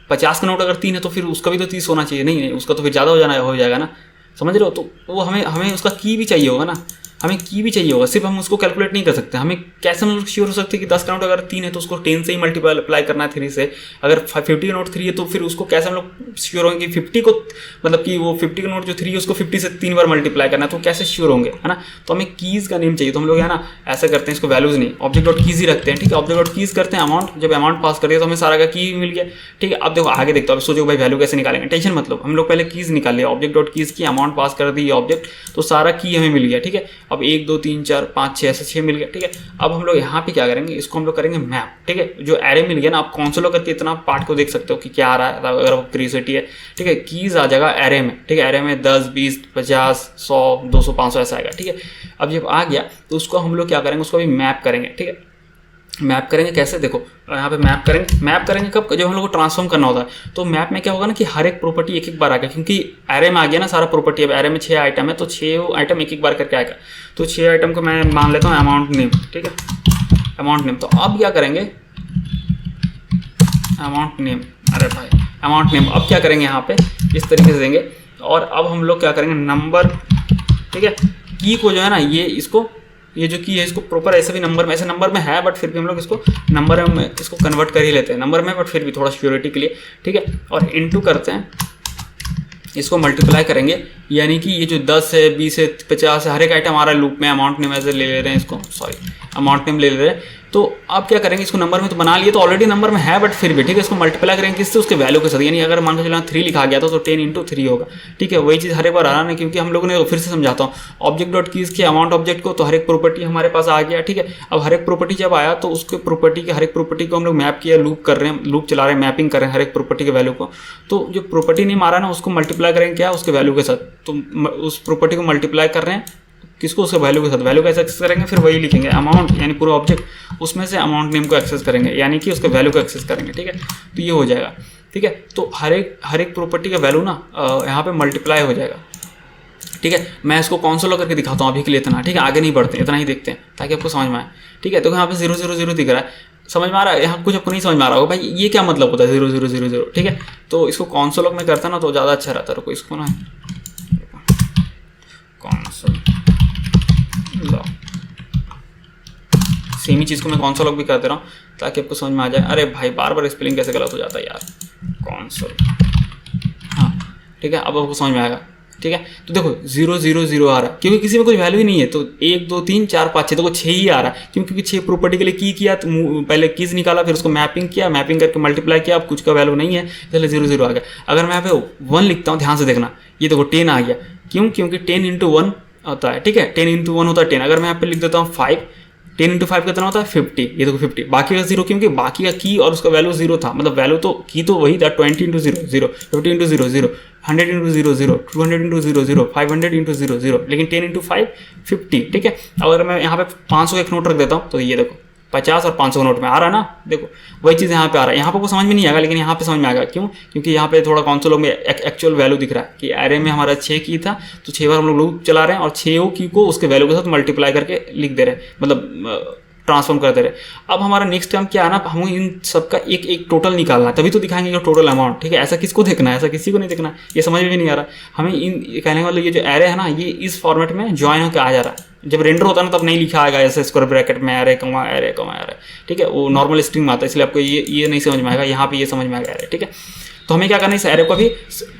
50 का नोट अगर 3 है तो फिर उसका भी तो 30 होना चाहिए, नहीं उसका तो फिर ज़्यादा हो जाएगा ना, समझ रहे हो। तो वो हमें उसका की भी चाहिए होगा ना, हमें की भी चाहिए होगा, सिर्फ हम उसको कैलकुलेट नहीं कर सकते। हमें कैसे हम श्योर हो सकते हैं कि 10 का नोट अगर 3 है तो उसको 10 से ही मल्टीप्लाई करना है 3 से, अगर 50 का नोट 3 है तो फिर उसको कैसे हम लोग श्योर होंगे कि 50 को, मतलब कि वो 50 का नोट जो 3 है उसको 50 से 3 बार मल्टीप्लाई करना है, तो कैसे श्योर होंगे, है ना। तो हमें कीज़ का नेम चाहिए, तो हम लोग है ना ऐसा करते हैं, इसको वैल्यूज़ नहीं ऑब्जेक्ट डॉट कीज़ ही रखते हैं, ठीक है। ऑब्जेक्ट डॉट कीज़ करते हैं अमाउंट, जब अमाउंट पास कर दिया तो हमें सारा का की मिल गया, ठीक है। अब देखो आगे देखते हो, अब सोचो भाई वैल्यू कैसे निकालेंगे, टेंशन मतलब हम लोग पहले कीज़ निकाले, ऑब्जेक्ट डॉट कीज़ की अमाउंट पास कर दी ऑब्जेक्ट, तो सारा की हमें मिल गया, ठीक है। अब 1 2 3 4 5 6 ऐसे 6 मिल गया, ठीक है। अब हम लोग यहाँ पे क्या करेंगे, इसको हम लोग करेंगे मैप, ठीक है। जो एरे मिल गया ना, आप कंसोल करके इतना पार्ट को देख सकते हो कि क्या आ रहा है, अगर वो क्यूरियोसिटी है, ठीक है। कीज आ जाएगा एरे में, ठीक है। एरे में 10 20 50 100 200 500 ऐसा आएगा, ठीक है। अब जब आ गया तो उसको हम लोग क्या करेंगे, उसको भी मैप करेंगे, ठीक है। मैप करेंगे कैसे, देखो यहाँ पे मैप करेंगे कब, जब हम लोग को ट्रांसफॉर्म करना होता है। तो मैप में क्या होगा ना कि हर एक प्रॉपर्टी एक एक बार आएगा, क्योंकि एरे में आ गया ना सारा प्रॉपर्टी। अब एरे में 6 आइटम है तो 6 आइटम एक एक बार करके आएगा। तो 6 आइटम को मैं मान लेता हूँ अमाउंट नेम, ठीक है, अमाउंट नेम। तो अब क्या करेंगे, अमाउंट नेम, अरे भाई अमाउंट नेम, अब क्या करेंगे यहाँ पे इस तरीके से देंगे। और अब हम लोग क्या करेंगे, नंबर, ठीक है। की को जो है ना ये जो की है इसको प्रॉपर ऐसे भी नंबर में, ऐसे नंबर में है बट फिर भी हम लोग इसको नंबर में इसको कन्वर्ट कर ही लेते हैं नंबर में, बट फिर भी थोड़ा सिक्योरिटी के लिए, ठीक है। और इनटू करते हैं, इसको मल्टीप्लाई करेंगे, यानी कि ये जो 10 है 20 है 50 है हर एक आइटम आ रहा है लूप में, अमाउंट नेम ऐसे ले रहे हैं इसको, सॉरी अमाउंट नेम ले रहे हैं। तो अब क्या करेंगे, इसको नंबर में तो बना लिए, तो ऑलरेडी नंबर में है बट फिर भी, ठीक है, इसको मल्टीप्लाई करेंगे किससे, उसके वैल्यू के साथ। यानी अगर मान के चलना 3 लिखा गया तो 10 × 3 होगा, ठीक है। वही चीज़ हर एक बार आ रहा है, क्योंकि हम लोगों ने फिर से समझाता हूँ ऑब्जेक्ट डॉट कीज़ के अमाउंट ऑब्जेक्ट को, तो हर एक प्रॉपर्टी हमारे पास आ गया, ठीक है। अब हर एक प्रॉपर्टी जब आया तो उसके प्रॉपर्टी के हर एक प्रॉपर्टी को हम लोग मैप किया, लूप कर रहे हैं, लूप चला रहे हैं, मैपिंग कर रहे हैं हर एक प्रॉपर्टी के वैल्यू को। तो जो प्रॉपर्टी नेम आ रहा है ना उसको मल्टीप्लाई करेंगे क्या, उसके वैल्यू के साथ। तो उस प्रॉपर्टी को मल्टीप्लाई कर रहे हैं किसको, उसके वैल्यू के साथ। वैल्यू कैसे एक्सेस करेंगे, फिर वही लिखेंगे अमाउंट, यानी पूरा ऑब्जेक्ट, उसमें से अमाउंट नेम को एक्सेस करेंगे, यानी कि उसके वैल्यू को एक्सेस करेंगे, ठीक है। तो ये हो जाएगा, ठीक है। तो हर एक प्रॉपर्टी का वैल्यू ना यहाँ पे मल्टीप्लाई हो जाएगा, ठीक है। मैं इसको कंसोल करके दिखाता हूँ अभी के लिए इतना, ठीक है। आगे नहीं बढ़ते, इतना ही देखते हैं ताकि आपको समझ में आए, ठीक है। तो यहाँ पे 0 0 0 दिख रहा है, समझ में आ रहा है। यहाँ कुछ आपको नहीं समझ में आ रहा होगा भाई ये क्या मतलब होता है 0 0 0 0, ठीक है। तो इसको कंसोल में करता ना तो ज़्यादा अच्छा रहता है। रुको इसको ना कंसोल लॉग, सेम ही चीज़ को मैं console लॉग भी कर दे रहा हूँ ताकि आपको समझ में आ जाए। अरे भाई बार बार स्पेलिंग कैसे गलत हो जाता है यार, console। हाँ ठीक है, अब आपको समझ में आएगा। ठीक है, तो देखो 0 0 0 आ रहा है क्योंकि किसी में कोई वैल्यू ही नहीं है, तो 1 2 3 4 5 6, देखो 6 ही आ रहा है क्योंकि 6 प्रॉपर्टी के लिए की किया, तो पहले कीज निकाला, फिर उसको मैपिंग किया, मैपिंग करके मल्टीप्लाई किया, अब कुछ का वैल्यू नहीं है इसलिए 0 0 आ गया। अगर मैं यहाँ पे 1 लिखता हूँ, ध्यान से देखना, ये देखो 10 आ गया, क्यों? क्योंकि 10 × 1 होता है। ठीक है, 10 × 1 होता है 10। अगर मैं यहाँ पे लिख देता हूँ 5, 10 × 5 कितना होता है 50, ये देखो 50, बाकी का 0 क्योंकि बाकी का की और उसका वैल्यू 0 था, मतलब वैल्यू तो की तो वही था, 20 × 0 0, 50 × 0 0, 100 × 0 0, 200 × 0 0, 500 × 0 0, लेकिन 10 × 5 50। ठीक है, अगर मैं यहाँ पे 500 का एक नोट रख देता हूँ तो ये देखो 50 और 500 नोट में आ रहा है ना, देखो वही चीज़ यहाँ पे आ रहा है। यहाँ पे को समझ में नहीं आएगा लेकिन यहाँ पे समझ में आएगा, क्यों? क्योंकि यहाँ पे थोड़ा console में एक्चुअल वैल्यू दिख रहा है कि एरे में हमारा 6 की था तो 6 बार हम लोग लूप चला रहे हैं और 6 की को उसके वैल्यू के साथ मल्टीप्लाई करके लिख दे रहे हैं, मतलब ट्रांसफॉर्म करते रहे। अब हमारा नेक्स्ट टर्म क्या है ना, हमें इन सबका एक एक टोटल निकालना है, तभी तो दिखाएंगे टोटल अमाउंट। ठीक है, ऐसा किसको देखना है? ऐसा किसी को नहीं देखना, ये समझ में भी नहीं आ रहा हमें। इन कहने का मतलब ये जो एरे है ना, ये इस फॉर्मेट में ज्वाइन होकर आ जा रहा है। जब रेंडर होता है ना तब नहीं लिखा आएगा ऐसे स्क्वायर ब्रैकेट में एरे कमा एरे कमा एरे। ठीक है, वो नॉर्मल स्ट्रिंग में आता है, इसलिए आपको ये नहीं समझ में आएगा, यहाँ पे ये समझ में आएगा एरे। ठीक है, तो हमें क्या करना है, इस एरे को भी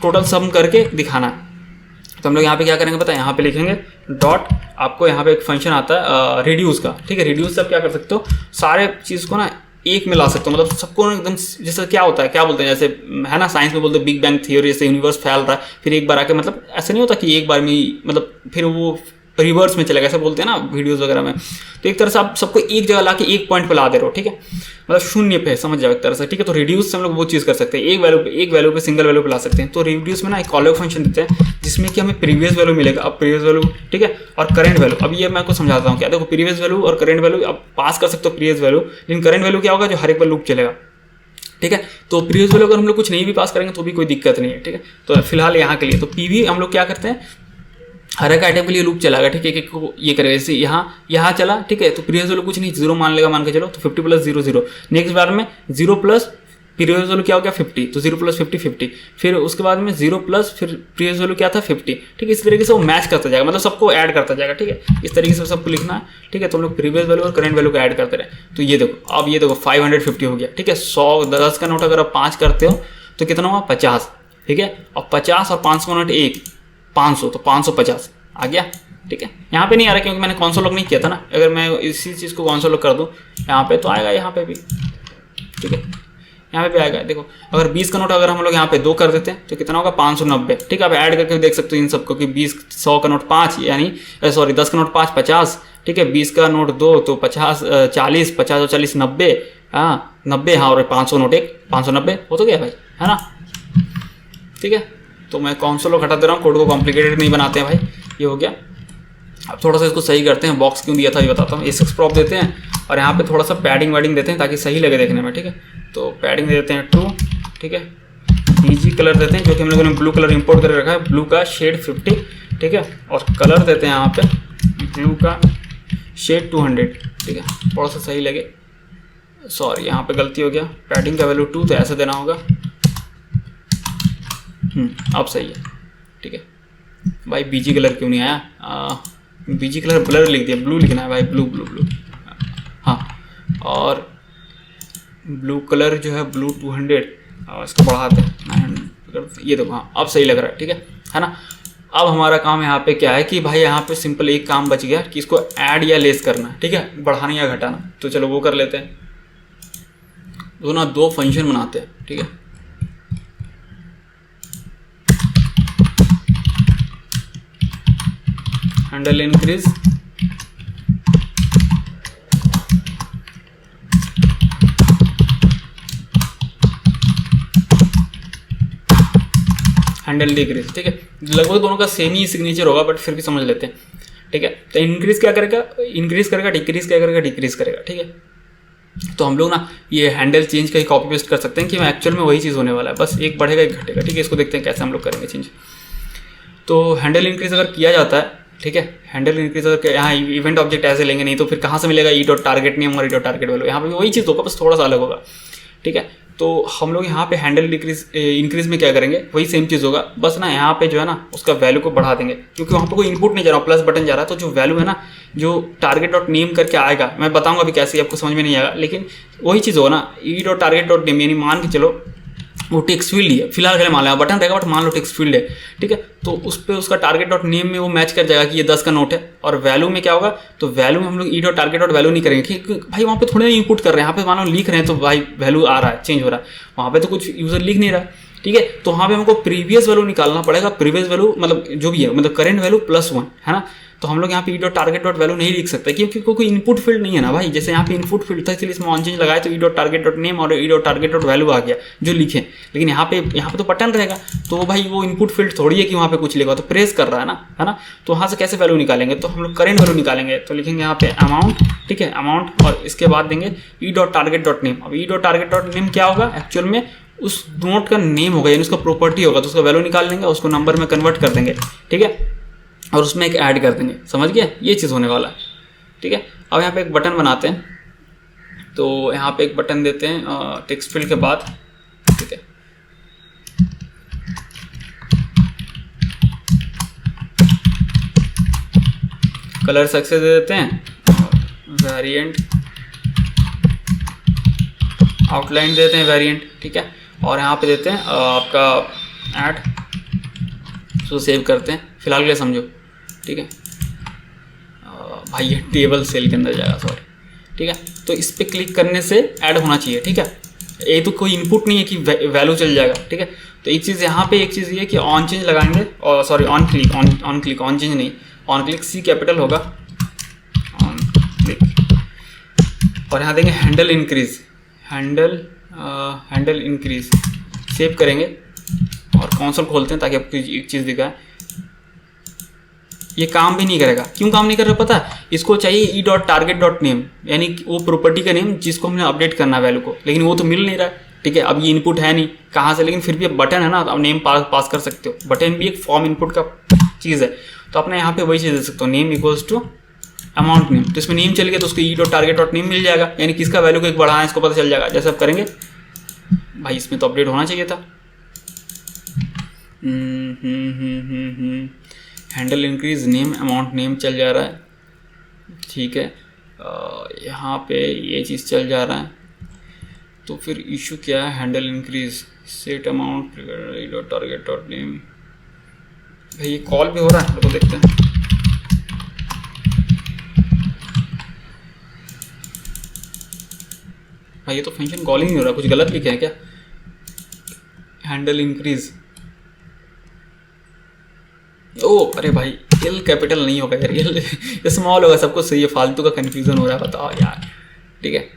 टोटल सम करके दिखाना है। तो हम लोग यहाँ पे क्या करेंगे पता है, यहाँ पे लिखेंगे डॉट, आपको यहाँ पे एक फंक्शन आता है रिड्यूस का। ठीक है, रिड्यूस से आप क्या कर सकते हो, सारे चीज़ को ना एक में ला सकते हो, मतलब सबको एकदम, जैसे क्या होता है, क्या बोलते हैं, जैसे है ना साइंस में बोलते हैं बिग बैंग थियोरी, जैसे यूनिवर्स फैल रहा है फिर एक बार आके, मतलब ऐसा नहीं होता कि एक बार में मतलब फिर वो रिवर्स में चलेगा, ऐसा बोलते हैं ना वीडियोस वगैरह में। तो एक तरह से आप सबको एक जगह ला के एक पॉइंट पे ला दे रहे हो। ठीक है, मतलब शून्य पे, समझ जाओ एक तरह से। ठीक है, तो रिड्यूस से हम लोग वो चीज़ कर सकते हैं, एक वैल्यू पे सिंगल वैल्यू पे ला सकते हैं। तो रिड्यूस में ना एक कॉल फंक्शन देते हैं जिसमें कि हमें प्रीवियस वैल्यू मिलेगा, अब प्रीवियस वैल्यू, ठीक है, और करंट वैल्यू। अब ये मैं आपको समझाता हूँ क्या, देखो प्रीवियस वैल्यू और करंट वैल्यू आप पास कर सकते हो प्रीवियस वैल्यू, लेकिन करंट वैल्यू क्या होगा, जो हर एक बार लूप चलेगा। ठीक है, तो प्रीवियस वैल्यू अगर हम लोग कुछ नहीं भी पास करेंगे तो भी कोई दिक्कत नहीं है। ठीक है, तो फिलहाल यहाँ के लिए तो पीवी हम लोग क्या करते हैं, हर एक आइटम के लिए लूप चलाएगा। ठीक है, को ये करेगा, जैसे यहाँ चला। ठीक है, तो प्रीवियस वैल्यू कुछ नहीं, 0 मान लेगा, मान के चलो, तो 50 + 0 0। नेक्स्ट बार में 0 प्लस प्रीवियस वैल्यू क्या हो गया 50, तो 0 + 50 50। फिर उसके बाद में 0 प्लस फिर प्रीवियस वैल्यू क्या था 50। ठीक है, इस तरीके से वो मैच करता जाएगा, मतलब सबको ऐड करता जाएगा। ठीक है, इस तरीके से सबको लिखना है। ठीक है, तो हम लोग प्रीवियस वैल्यू और करंट वैल्यू को ऐड करते रहे। तो ये देखो, अब ये देखो 550 हो गया। ठीक है, 100 10 का नोट अगर आप 5 करते हो तो कितना हुआ 50। ठीक है, और 50 और 500 का नोट 1 500, तो 550 आ गया। ठीक है, यहाँ पे नहीं आ रहा क्योंकि मैंने console लॉक नहीं किया था ना। अगर मैं इसी चीज़ को console लॉक कर दूँ यहाँ पे तो आएगा, यहाँ पे भी। ठीक है, यहाँ पे भी आएगा। देखो अगर 20 का नोट अगर हम लोग यहाँ पे 2 कर देते हैं तो कितना होगा 590। ठीक है, आप ऐड करके देख सकते हो इन सबको कि 20 100 का नोट 5, यानी सॉरी 10 का नोट 5 50। ठीक है, 20 का नोट 2 तो 50 40, 50 और 40 90। हाँ 90, हाँ, और 500 नोट 1 590 हो तो गया भाई, है ना। ठीक है, तो मैं console लॉक हटा दे रहा हूँ, कोड को कॉम्प्लिकेटेड नहीं बनाते हैं भाई, ये हो गया। अब थोड़ा सा इसको सही करते हैं, बॉक्स क्यों दिया था ये बताता हूँ। A6 प्रॉप देते हैं और यहाँ पे थोड़ा सा पैडिंग वैडिंग देते हैं ताकि सही लगे देखने में। ठीक है, तो पैडिंग दे देते हैं 2। ठीक है, BG कलर देते हैं जो कि हम लोगों ने ब्लू कलर इंपोर्ट करके रखा है, ब्लू का शेड 50। ठीक है, और कलर देते हैं यहाँ पे ब्लू का शेड 200। ठीक है, थोड़ा सा सही लगे, सॉरी यहाँ पे गलती हो गया, पैडिंग का वैल्यू 2 तो ऐसे देना होगा। अब सही है। ठीक है भाई, BG कलर क्यों नहीं आया, BG कलर ब्लर लिख दिया, ब्लू लिखना है भाई, ब्लू ब्लू ब्लू। हाँ, और ब्लू कलर जो है ब्लू 200, इसको बढ़ाते हैं 900। ये देखो, हाँ अब सही लग रहा है। ठीक है ना। अब हमारा काम यहाँ पे क्या है कि भाई यहाँ पे सिंपल एक काम बच गया कि इसको ऐड या लेस करना है। ठीक है, बढ़ाना या घटाना, तो चलो वो कर लेते हैं। तो ना 2 फंक्शन बनाते हैं। ठीक है, हैंडल इंक्रीज हैंडल डिक्रीज। ठीक है, लगभग दोनों का सेम ही सिग्नेचर होगा बट फिर भी समझ लेते हैं। ठीक है, तो इंक्रीज क्या करेगा, इंक्रीज करेगा, डिक्रीज क्या करेगा, डिक्रीज करेगा। ठीक है, तो हम लोग ना ये हैंडल चेंज का ही कॉपी पेस्ट कर सकते हैं कि एक्चुअल में वही चीज़ होने वाला है, बस एक बढ़ेगा एक घटेगा। ठीक है, इसको देखते हैं कैसे हम लोग करेंगे चेंज। तो हैंडल इंक्रीज अगर किया जाता है, ठीक है, हैंडल इंक्रीज अगर यहाँ इवेंट ऑब्जेक्ट ऐसे लेंगे, नहीं तो फिर कहाँ से मिलेगा ई डॉट टारगेट नेम और ई डॉट टारगेट वैल्यू, यहाँ पे भी वही चीज़ होगा बस थोड़ा सा अलग होगा। ठीक है। तो हम लोग यहाँ पे हैंडल डिक्रीज इंक्रीज में क्या करेंगे, वही सेम चीज़ होगा, बस ना यहाँ पे जो है ना उसका वैल्यू को बढ़ा देंगे, क्योंकि वहाँ पे कोई इनपुट नहीं जा रहा, प्लस बटन जा रहा है। तो जो वैल्यू है ना, जो टारगेट डॉट नेम करके आएगा, मैं बताऊंगा अभी कैसे, आपको समझ में नहीं आएगा, लेकिन वही चीज़ होगा ना, ई डॉट टारगेट डॉट नेम, यानी मान के चलो वो टेक्स्ट फील्ड ही है, फिलहाल के लिए मान लो बटन रहेगा, बट मान लो टेक्स्ट फील्ड है, ठीक है। तो उस पर उसका टारगेट डॉट नेम में वो मैच कर जाएगा कि ये 10 का नोट है। और वैल्यू में क्या होगा, तो वैल्यू में हम लोग ई डॉट टारगेट डॉट वैल्यू नहीं करेंगे, क्योंकि भाई वहाँ पे थोड़े ना इनपुट कर रहे हैं, यहाँ पे मान लो लिख रहे हैं तो भाई वैल्यू आ रहा है, चेंज हो रहा है, वहाँ पे तो कुछ यूजर लिख नहीं रहा, ठीक है। तो वहाँ पे हमको प्रीवियस वैल्यू निकालना पड़ेगा, प्रीवियस वैल्यू मतलब जो भी है, मतलब करेंट वैल्यू +1 है ना। तो हम लोग यहाँ पे ई डॉट टारगेट डॉट वैल्यू नहीं लिख सकते, क्योंकि कोई इनपुट फील्ड नहीं है ना भाई। जैसे यहाँ पे इनपुट फील्ड था, इसलिए इसमें ऑन चेंज लगाए तो e dot target dot name और e dot target dot value आ गया जो लिखे, लेकिन यहाँ पे तो बटन रहेगा, तो भाई वो इनपुट फील्ड थोड़ी है कि वहाँ पे कुछ लिखा, तो प्रेस कर रहा है ना। तो वहाँ से कैसे वैल्यू निकालेंगे, तो हम लोग करेंट वैल्यू निकालेंगे, तो लिखेंगे यहाँ पे अमाउंट, ठीक है, अमाउंट, और इसके बाद देंगे e dot target dot name. अब e dot target dot name क्या होगा, एक्चुअल में उस नोट का नेम होगा, यानी उसका प्रॉपर्टी होगा, तो उसका वैल्यू निकाल लेंगे, उसको नंबर में कन्वर्ट कर देंगे, ठीक है, और उसमें एक ऐड कर देंगे, समझ गए, ये चीज़ होने वाला है, ठीक है। अब यहाँ पे एक बटन बनाते हैं, तो यहाँ पे एक बटन देते हैं टेक्स्ट फील्ड के बाद, ठीक है। कलर सक्सेस दे देते हैं, वेरिएंट आउटलाइन देते हैं वेरिएंट, ठीक है। और यहाँ पे देते हैं आपका ऐड, उसको सेव करते हैं, फिलहाल के लिए समझो, ठीक है। भाई ये टेबल सेल के अंदर जाएगा, सॉरी, ठीक है। तो इस पर क्लिक करने से ऐड होना चाहिए, ठीक है। ये तो कोई इनपुट नहीं है कि वैल्यू चल जाएगा, ठीक है। तो एक चीज़ यहाँ पे, एक चीज़ ये कि ऑन चेंज लगाएंगे, और sorry on click, on change नहीं, ऑन क्लिक सी कैपिटल होगा, ऑन क्लिक, और यहाँ देंगे handle increase, handle increase, save करेंगे और कंसोल खोलते हैं ताकि आपको एक चीज़ दिखाए। ये काम भी नहीं करेगा, क्यों काम नहीं कर रहा पता है, इसको चाहिए ई डॉट टारगेट डॉट नेम, यानी वो प्रॉपर्टी का नेम जिसको हमने अपडेट करना है वैल्यू को, लेकिन वो तो मिल नहीं रहा है, ठीक है। अब ये इनपुट है नहीं कहाँ से, लेकिन फिर भी अब बटन है ना, अब नेम पास कर सकते हो, बटन भी एक फॉर्म इनपुट का चीज़ है, तो अपने यहाँ पे वही चीज़ दे सकते हो, name equals to amount name. तो इसमें नेम चल गया तो उसको e dot target dot name मिल जाएगा, यानी किसका वैल्यू को एक बढ़ाना है इसको पता चल जाएगा। जैसे आप करेंगे भाई, इसमें तो अपडेट होना चाहिए था, handle increase name amount name चल जा रहा है, ठीक है। यहाँ पे ये चीज़ चल जा रहा है, तो फिर इशू क्या है, handle increase set amount dot target dot name. भाई ये कॉल भी हो रहा है, तो देखते हैं। भाई ये तो फंक्शन कॉल ही नहीं हो रहा, कुछ गलत लिखे हैं क्या, हैंडल इंक्रीज, ओ अरे भाई एल कैपिटल नहीं होगा यार, एल स्मॉल होगा, सबको सही है, फालतू का कंफ्यूजन हो रहा है, बताओ यार, ठीक है।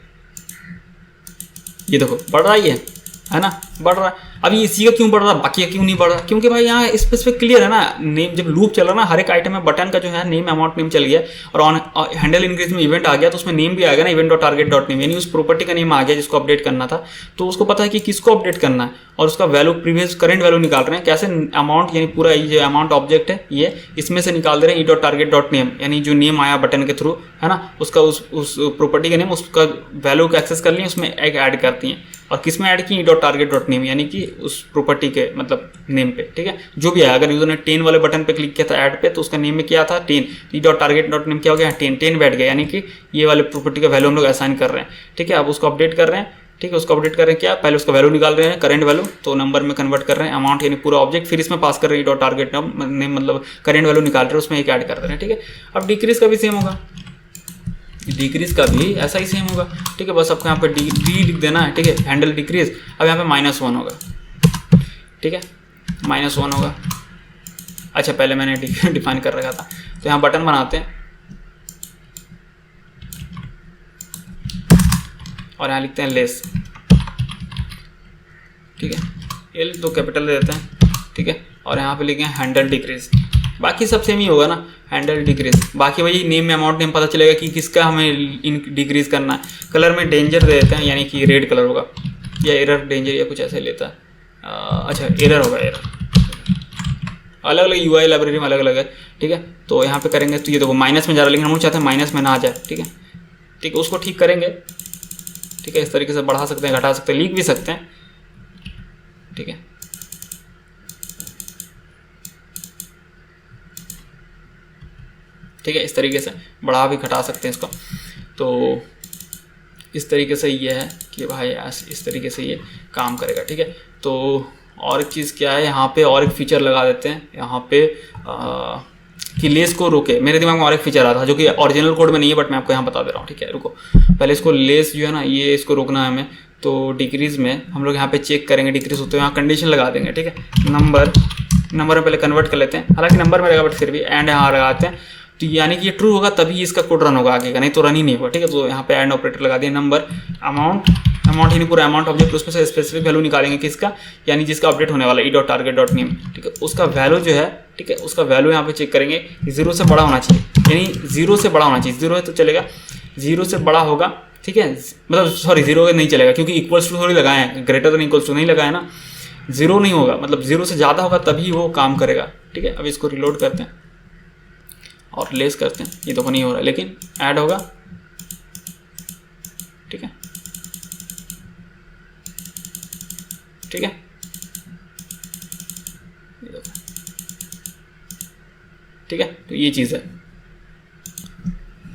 ये देखो बढ़ रहा ही है ना, बढ़ रहा है। अभी इसी का क्यों बढ़ रहा है, बाकी का क्यों नहीं बढ़ रहा, क्योंकि भाई यहाँ स्पेसिफिक क्लियर है ना, नेम जब लूप चल रहा है ना, हर एक आइटम में बटन का जो है नेम अमाउंट नेम चल गया, और ऑन हैंडल इंक्रीज में इवेंट आ गया, तो उसमें नेम भी आ गया ना, event dot target dot name, यानी उस प्रॉपर्टी का नेम आ गया जिसको अपडेट करना था, तो उसको पता है कि किसको अपडेट करना है, और उसका वैल्यू प्रीवियस करेंट वैल्यू निकाल रहे हैं कैसे, अमाउंट यानी पूरा ये जो अमाउंट ऑब्जेक्ट है ये, इसमें से निकाल दे रहे हैं ई डॉट टारगेट डॉट नेम, यानी जो नेम आया बटन के थ्रू है ना, उसका उस प्रॉपर्टी का नेम, उसका वैल्यू को एक्सेस कर लिए, उसमें एक ऐड करती हैं, और किस में ऐड की, ई डॉट टारगेट डॉट नेम, यानी कि उस प्रॉपर्टी के मतलब नेम पे, ठीक है। जो भी है, अगर यूजर ने 10 वाले बटन पे क्लिक किया था ऐड पे, तो उसका नेम में क्या था 10, ई डॉट टारगेट डॉट नेम क्या हो गया 10 बैठ गया, यानी कि ये वाले प्रॉपर्टी का वैल्यू हम लोग असाइन कर रहे हैं, ठीक है। अब उसको अपडेट कर रहे हैं, ठीक है, उसको अपडेट कर रहे हैं क्या, पहले उसका वैल्यू निकाल रहे हैं करेंट वैल्यू, तो नंबर में कन्वर्ट कर रहे हैं, अमाउंट यानी पूरा ऑब्जेक्ट, फिर इसमें पास कर रहे हैं ई डॉट टारगेट नेम, मतलब करेंट वैल्यू निकाल रहे हैं, उसमें एक ऐड कर रहे हैं, ठीक है। अब डिक्रीज का भी सेम होगा, डिक्रीज का भी ऐसा ही सेम होगा, ठीक है। बस आपको यहाँ पे डी लिख देना है, ठीक है, हैंडल डिक्रीज। अब यहाँ पे -1 होगा, ठीक है, -1 होगा। अच्छा पहले मैंने डिफाइन कर रखा था, तो यहाँ बटन बनाते हैं और यहाँ लिखते हैं लेस, ठीक है, एल तो कैपिटल दे देते हैं, ठीक है, और यहाँ पे लिखे हैं हैंडल डिक्रीज। बाकी सब सेम ही होगा ना, हैंडल डिक्रीज, बाकी वही नेम में अमाउंट नेम पता चलेगा कि किसका हमें डिक्रीज करना है। कलर में डेंजर दे देते हैं, यानी कि रेड कलर होगा, या एरर डेंजर या कुछ ऐसे लेता है, अच्छा एरर होगा, एरर अलग अलग यूआई लाइब्रेरी में अलग अलग है, ठीक है। तो यहाँ पे करेंगे तो ये देखो माइनस में जा रहा है, लेकिन हम चाहते हैं माइनस में ना आ जाए, ठीक है, ठीक है, उसको ठीक करेंगे, ठीक है। इस तरीके से बढ़ा सकते हैं, घटा सकते हैं, लिख भी सकते हैं, ठीक है। ठीक है, इस तरीके से बढ़ा भी घटा सकते हैं इसको। तो इस तरीके से ये है कि भाई इस तरीके से ये काम करेगा, ठीक है। तो और एक चीज़ क्या है, यहाँ पे और एक फीचर लगा देते हैं यहाँ पे कि लेस को रोके। मेरे दिमाग में और एक फीचर आता है जो कि ओरिजिनल कोड में नहीं है, बट मैं आपको यहाँ बता दे रहा हूँ, ठीक है। रुको, पहले इसको लेस जो है ना, ये इसको रोकना है हमें। तो डिक्रीज में हम लोग यहाँ पे चेक करेंगे, डिक्रीज होते हुए यहाँ कंडीशन लगा देंगे, ठीक है। नंबर में पहले कन्वर्ट कर लेते हैं, हालांकि नंबर में रहेगा बट फिर भी एंड यहाँ लगाते हैं। तो यानी कि ये ट्रू होगा तभी इसका कोड रन होगा आगे का, नहीं तो रन ही नहीं होगा, ठीक है। तो यहाँ पे एंड ऑपरेटर लगा दिया। नंबर अमाउंट ही नहीं, पूरा अमाउंट ऑब्जेक्ट, उसमें से स्पेसिफिक वैल्यू निकालेंगे किसका, यानी जिसका अपडेट होने वाला e.target.name, ठीक है। उसका वैल्यू जो है, ठीक है, उसका वैल्यू यहाँ पे चेक करेंगे, 0 से बड़ा होना चाहिए, यानी 0 से बड़ा होना चाहिए। 0 है तो चलेगा, 0 से बड़ा होगा, ठीक है। मतलब सॉरी 0 नहीं चलेगा क्योंकि इक्वल्स टू थोड़ी लगाए हैं, ग्रेटर देन इक्वल्स टू नहीं लगाया ना। 0 नहीं होगा, मतलब 0 से ज़्यादा होगा तभी वो काम करेगा, ठीक है। अब इसको रिलोड करते हैं और लेस करते हैं, ये तो नहीं हो रहा है, लेकिन ऐड होगा, ठीक है, ठीक है। ठीक है, तो ये चीज़ है।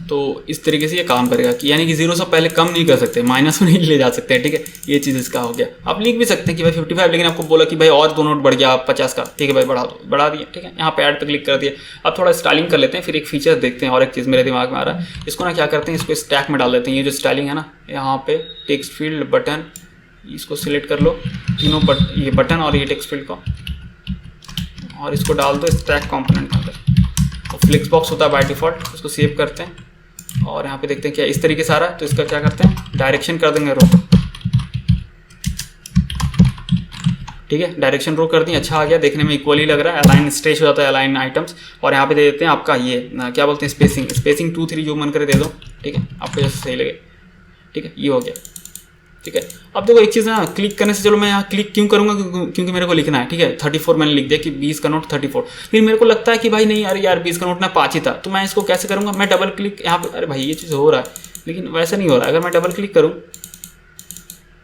तो इस तरीके से ये काम करेगा कि यानी कि 0 से पहले कम नहीं कर सकते, माइनस में नहीं ले जा सकते हैं, ठीक है। ये चीज़ इसका हो गया। आप लिख भी सकते हैं कि भाई 55, लेकिन आपको बोला कि भाई और 2 नोट बढ़ गया 50 का, ठीक है भाई बढ़ा दो, बढ़ा दिया, ठीक है। यहाँ पे ऐड पे क्लिक कर दिया। अब थोड़ा स्टाइलिंग कर लेते हैं, फिर एक फीचर देखते हैं। और एक चीज़ मेरे दिमाग में आ रहा है, इसको ना क्या करते हैं, इसको स्टैक में डाल देते हैं। ये जो स्टाइलिंग है ना, यहाँ पे टेक्स्ट फील्ड बटन, इसको सिलेक्ट कर लो, तीनों ये बटन और ये टेक्स्ट फील्ड को, और इसको डाल दो स्टैक कंपोनेंट के अंदर। और फ्लिक्स बॉक्स होता है बाय डिफॉल्ट, उसको सेव करते हैं और यहाँ पे देखते हैं क्या इस तरीके से आ रहा है। तो इसका क्या करते हैं, डायरेक्शन कर देंगे रो, ठीक है। डायरेक्शन रो कर दी, अच्छा आ गया, देखने में इक्वली लग रहा है। अलाइन स्ट्रेच हो जाता है, अलाइन आइटम्स। और यहाँ पे दे देते हैं आपका ये क्या बोलते हैं, स्पेसिंग 2 3 जो मन करे दे दो, ठीक है, आपको जैसे सही लगे, ठीक है। ये हो गया, ठीक है। अब देखो एक चीज़ ना, क्लिक करने से, चलो मैं यहाँ क्लिक क्यों करूँगा, क्योंकि मेरे को लिखना है, ठीक है। 34 मैंने लिख दिया कि 20 का नोट 34। फिर मेरे को लगता है कि भाई नहीं अरे यार 20 का नोट ना 5 ही था, तो मैं इसको कैसे करूँगा, मैं डबल क्लिक यहाँ पे, अरे भाई ये चीज़ हो रहा है, लेकिन वैसा नहीं हो रहा है। अगर मैं डबल क्लिक करूँ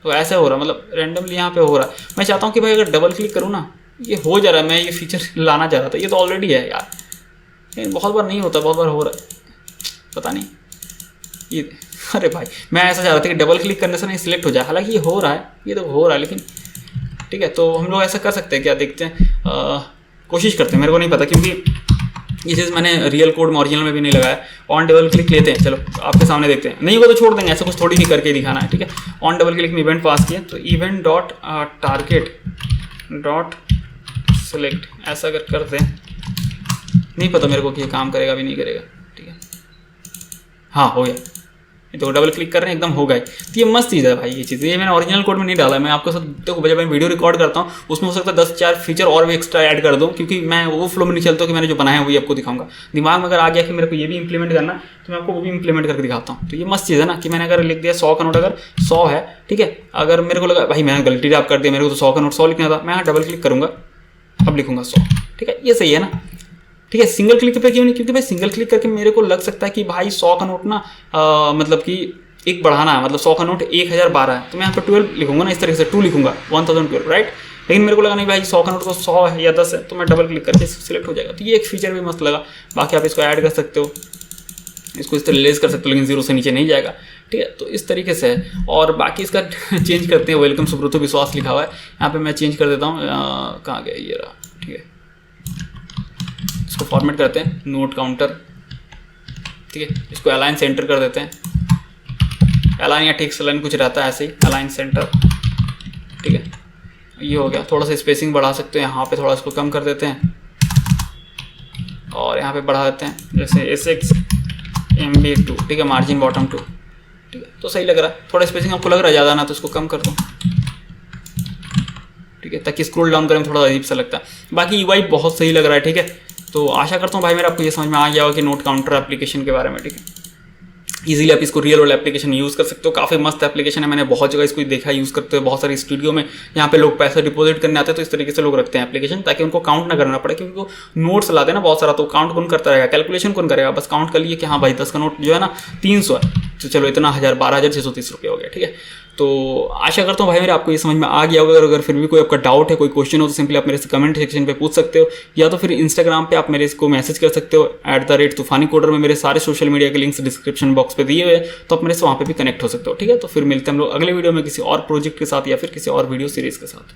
तो ऐसा हो रहा है, मतलब रैंडमली यहाँ पे हो रहा है। मैं चाहता हूँ कि भाई अगर डबल क्लिक करूँ ना, ये हो जा रहा है, मैं ये फीचर लाना चाह रहा था, ये तो ऑलरेडी है यार, लेकिन बहुत बार नहीं होता, बहुत बार हो रहा है, पता नहीं ये। अरे भाई मैं ऐसा चाह रहा था कि डबल क्लिक करने से नहीं सिलेक्ट हो जाए, हालांकि ये हो रहा है, ये तो हो रहा है, लेकिन ठीक है। तो हम लोग ऐसा कर सकते हैं क्या, देखते हैं, कोशिश करते हैं। मेरे को नहीं पता क्योंकि ये चीज़ मैंने रियल कोड में ओरिजिनल में भी नहीं लगाया। ऑन डबल क्लिक लेते हैं, चलो आपके सामने देखते हैं, नहीं होगा तो छोड़ देंगे, ऐसा कुछ थोड़ी ही करके दिखाना है, ठीक है। ऑन डबल क्लिक में इवेंट पास किया, तो event dot target dot select ऐसा अगर करते हैं, नहीं पता मेरे को कि ये काम करेगा भी नहीं करेगा, ठीक है। हाँ हो गया, तो डबल क्लिक कर रहे हैं, एकदम हो गए। तो ये मस्त चीज़ है भाई, ये चीज़ ये मैंने ओरिजिनल कोड में नहीं डाला। मैं आपको सब देखो, जब मैं वीडियो रिकॉर्ड करता हूँ उसमें हो सकता है 10-4 फीचर और भी एक्स्ट्रा ऐड कर दूँ, क्योंकि मैं वो फ्लो में नहीं चलता कि मैंने जो बनाया है वही आपको दिखाऊंगा। दिमाग में अगर आ गया कि मेरे को ये भी इंप्लीमेंट करना है, तो मैं आपको वो भी इंप्लीमेंट करके दिखाता हूँ। तो ये मस्त चीज़ है ना कि मैंने अगर लिख दिया 100 का नोट, अगर 100 है, ठीक है। अगर मेरे को लगा भाई मैंने गलती आप कर दिया, मेरे को तो 100 का नोट 100 लिखना था, मैं यहाँ डबल क्लिक करूँगा, अब लिखूंगा 100, ठीक है। ये सही है ना, ठीक है। सिंगल क्लिक पे क्यों नहीं, क्योंकि भाई सिंगल क्लिक करके मेरे को लग सकता है कि भाई 100 का नोट ना मतलब कि एक बढ़ाना है, मतलब 100 का नोट 1012 है, तो मैं यहाँ पर 12 लिखूंगा ना, इस तरीके से 2 लिखूंगा, 1012, राइट। लेकिन मेरे को लगा नहीं भाई 100 का नोट तो 100 है या 10 है, तो मैं डबल क्लिक करके सिलेक्ट हो जाएगा। तो ये एक फीचर भी मस्त लगा। बाकी आप इसको ऐड कर सकते हो, इसको इस तरह लेस कर सकते हो, लेकिन 0 से नीचे नहीं जाएगा, ठीक है। तो इस तरीके से है। और बाकी इसका चेंज करते हैं, वेलकम सुब्रतो विश्वास लिखा हुआ है, यहाँ पे मैं चेंज कर देता हूँ, कहाँ गया ये रहा, ठीक है। इसको फॉर्मेट करते हैं, नोट काउंटर, ठीक है। इसको अलाइन सेंटर कर देते हैं, अलाइन या टेक्स्ट अलाइन कुछ रहता है ऐसे ही, अलाइन सेंटर, ठीक है। ये हो गया। थोड़ा सा स्पेसिंग बढ़ा सकते हैं, यहाँ पे थोड़ा इसको कम कर देते हैं और यहाँ पे बढ़ा देते हैं, जैसे SX MB2, ठीक है, मार्जिन बॉटम 2, ठीक है। तो सही लग रहा है। थोड़ा स्पेसिंग आपको लग रहा है ज़्यादा ना, तो इसको कम कर दो, ठीक है, ताकि स्क्रॉल डाउन करें थोड़ा अजीब सा लगता है। बाकी UI बहुत सही लग रहा है, ठीक है। तो आशा करता हूँ भाई मेरा आपको ये समझ में आ गया होगा कि नोट काउंटर एप्लीकेशन के बारे में, ठीक है। इजीली आप इसको रियल वर्ल्ड एप्लीकेशन यूज़ कर सकते हो, काफ़ी मस्त एप्लीकेशन है। मैंने बहुत जगह इसको देखा यूज़ करते हुए, बहुत सारे स्टूडियो में यहाँ पे लोग पैसा डिपॉजिट करने आते हैं, तो इस तरीके से लोग रखते हैं एप्लीकेशन, ताकि उनको काउंट ना करना पड़े, क्योंकि वो नोट्स लाते हैं ना बहुत सारा, तो काउंट कौन करता रहेगा, कैलकुलेशन कौन करेगा। बस काउंट कर लिए कि हाँ भाई 10 का नोट जो है ना 300 है, तो चलो इतना 12,630 रुपये हो गया, ठीक है। तो आशा करता हूँ भाई मेरे आपको ये समझ में आ गया होगा। अगर फिर भी कोई आपका डाउट है, कोई क्वेश्चन हो, तो सिंपली आप मेरे से कमेंट सेक्शन पे पूछ सकते हो, या तो फिर इंस्टाग्राम पे आप मेरे को मैसेज कर सकते हो @तूफानी कोडर में। मेरे सारे सोशल मीडिया के लिंक्स डिस्क्रिप्शन बॉक्स पे दिए हुए, तो आप मेरे से वहाँ पे भी कनेक्ट हो सकते हो, ठीक है। तो फिर मिलते हैं हम लोग अगले वीडियो में किसी और प्रोजेक्ट के साथ या फिर किसी और वीडियो सीरीज के साथ।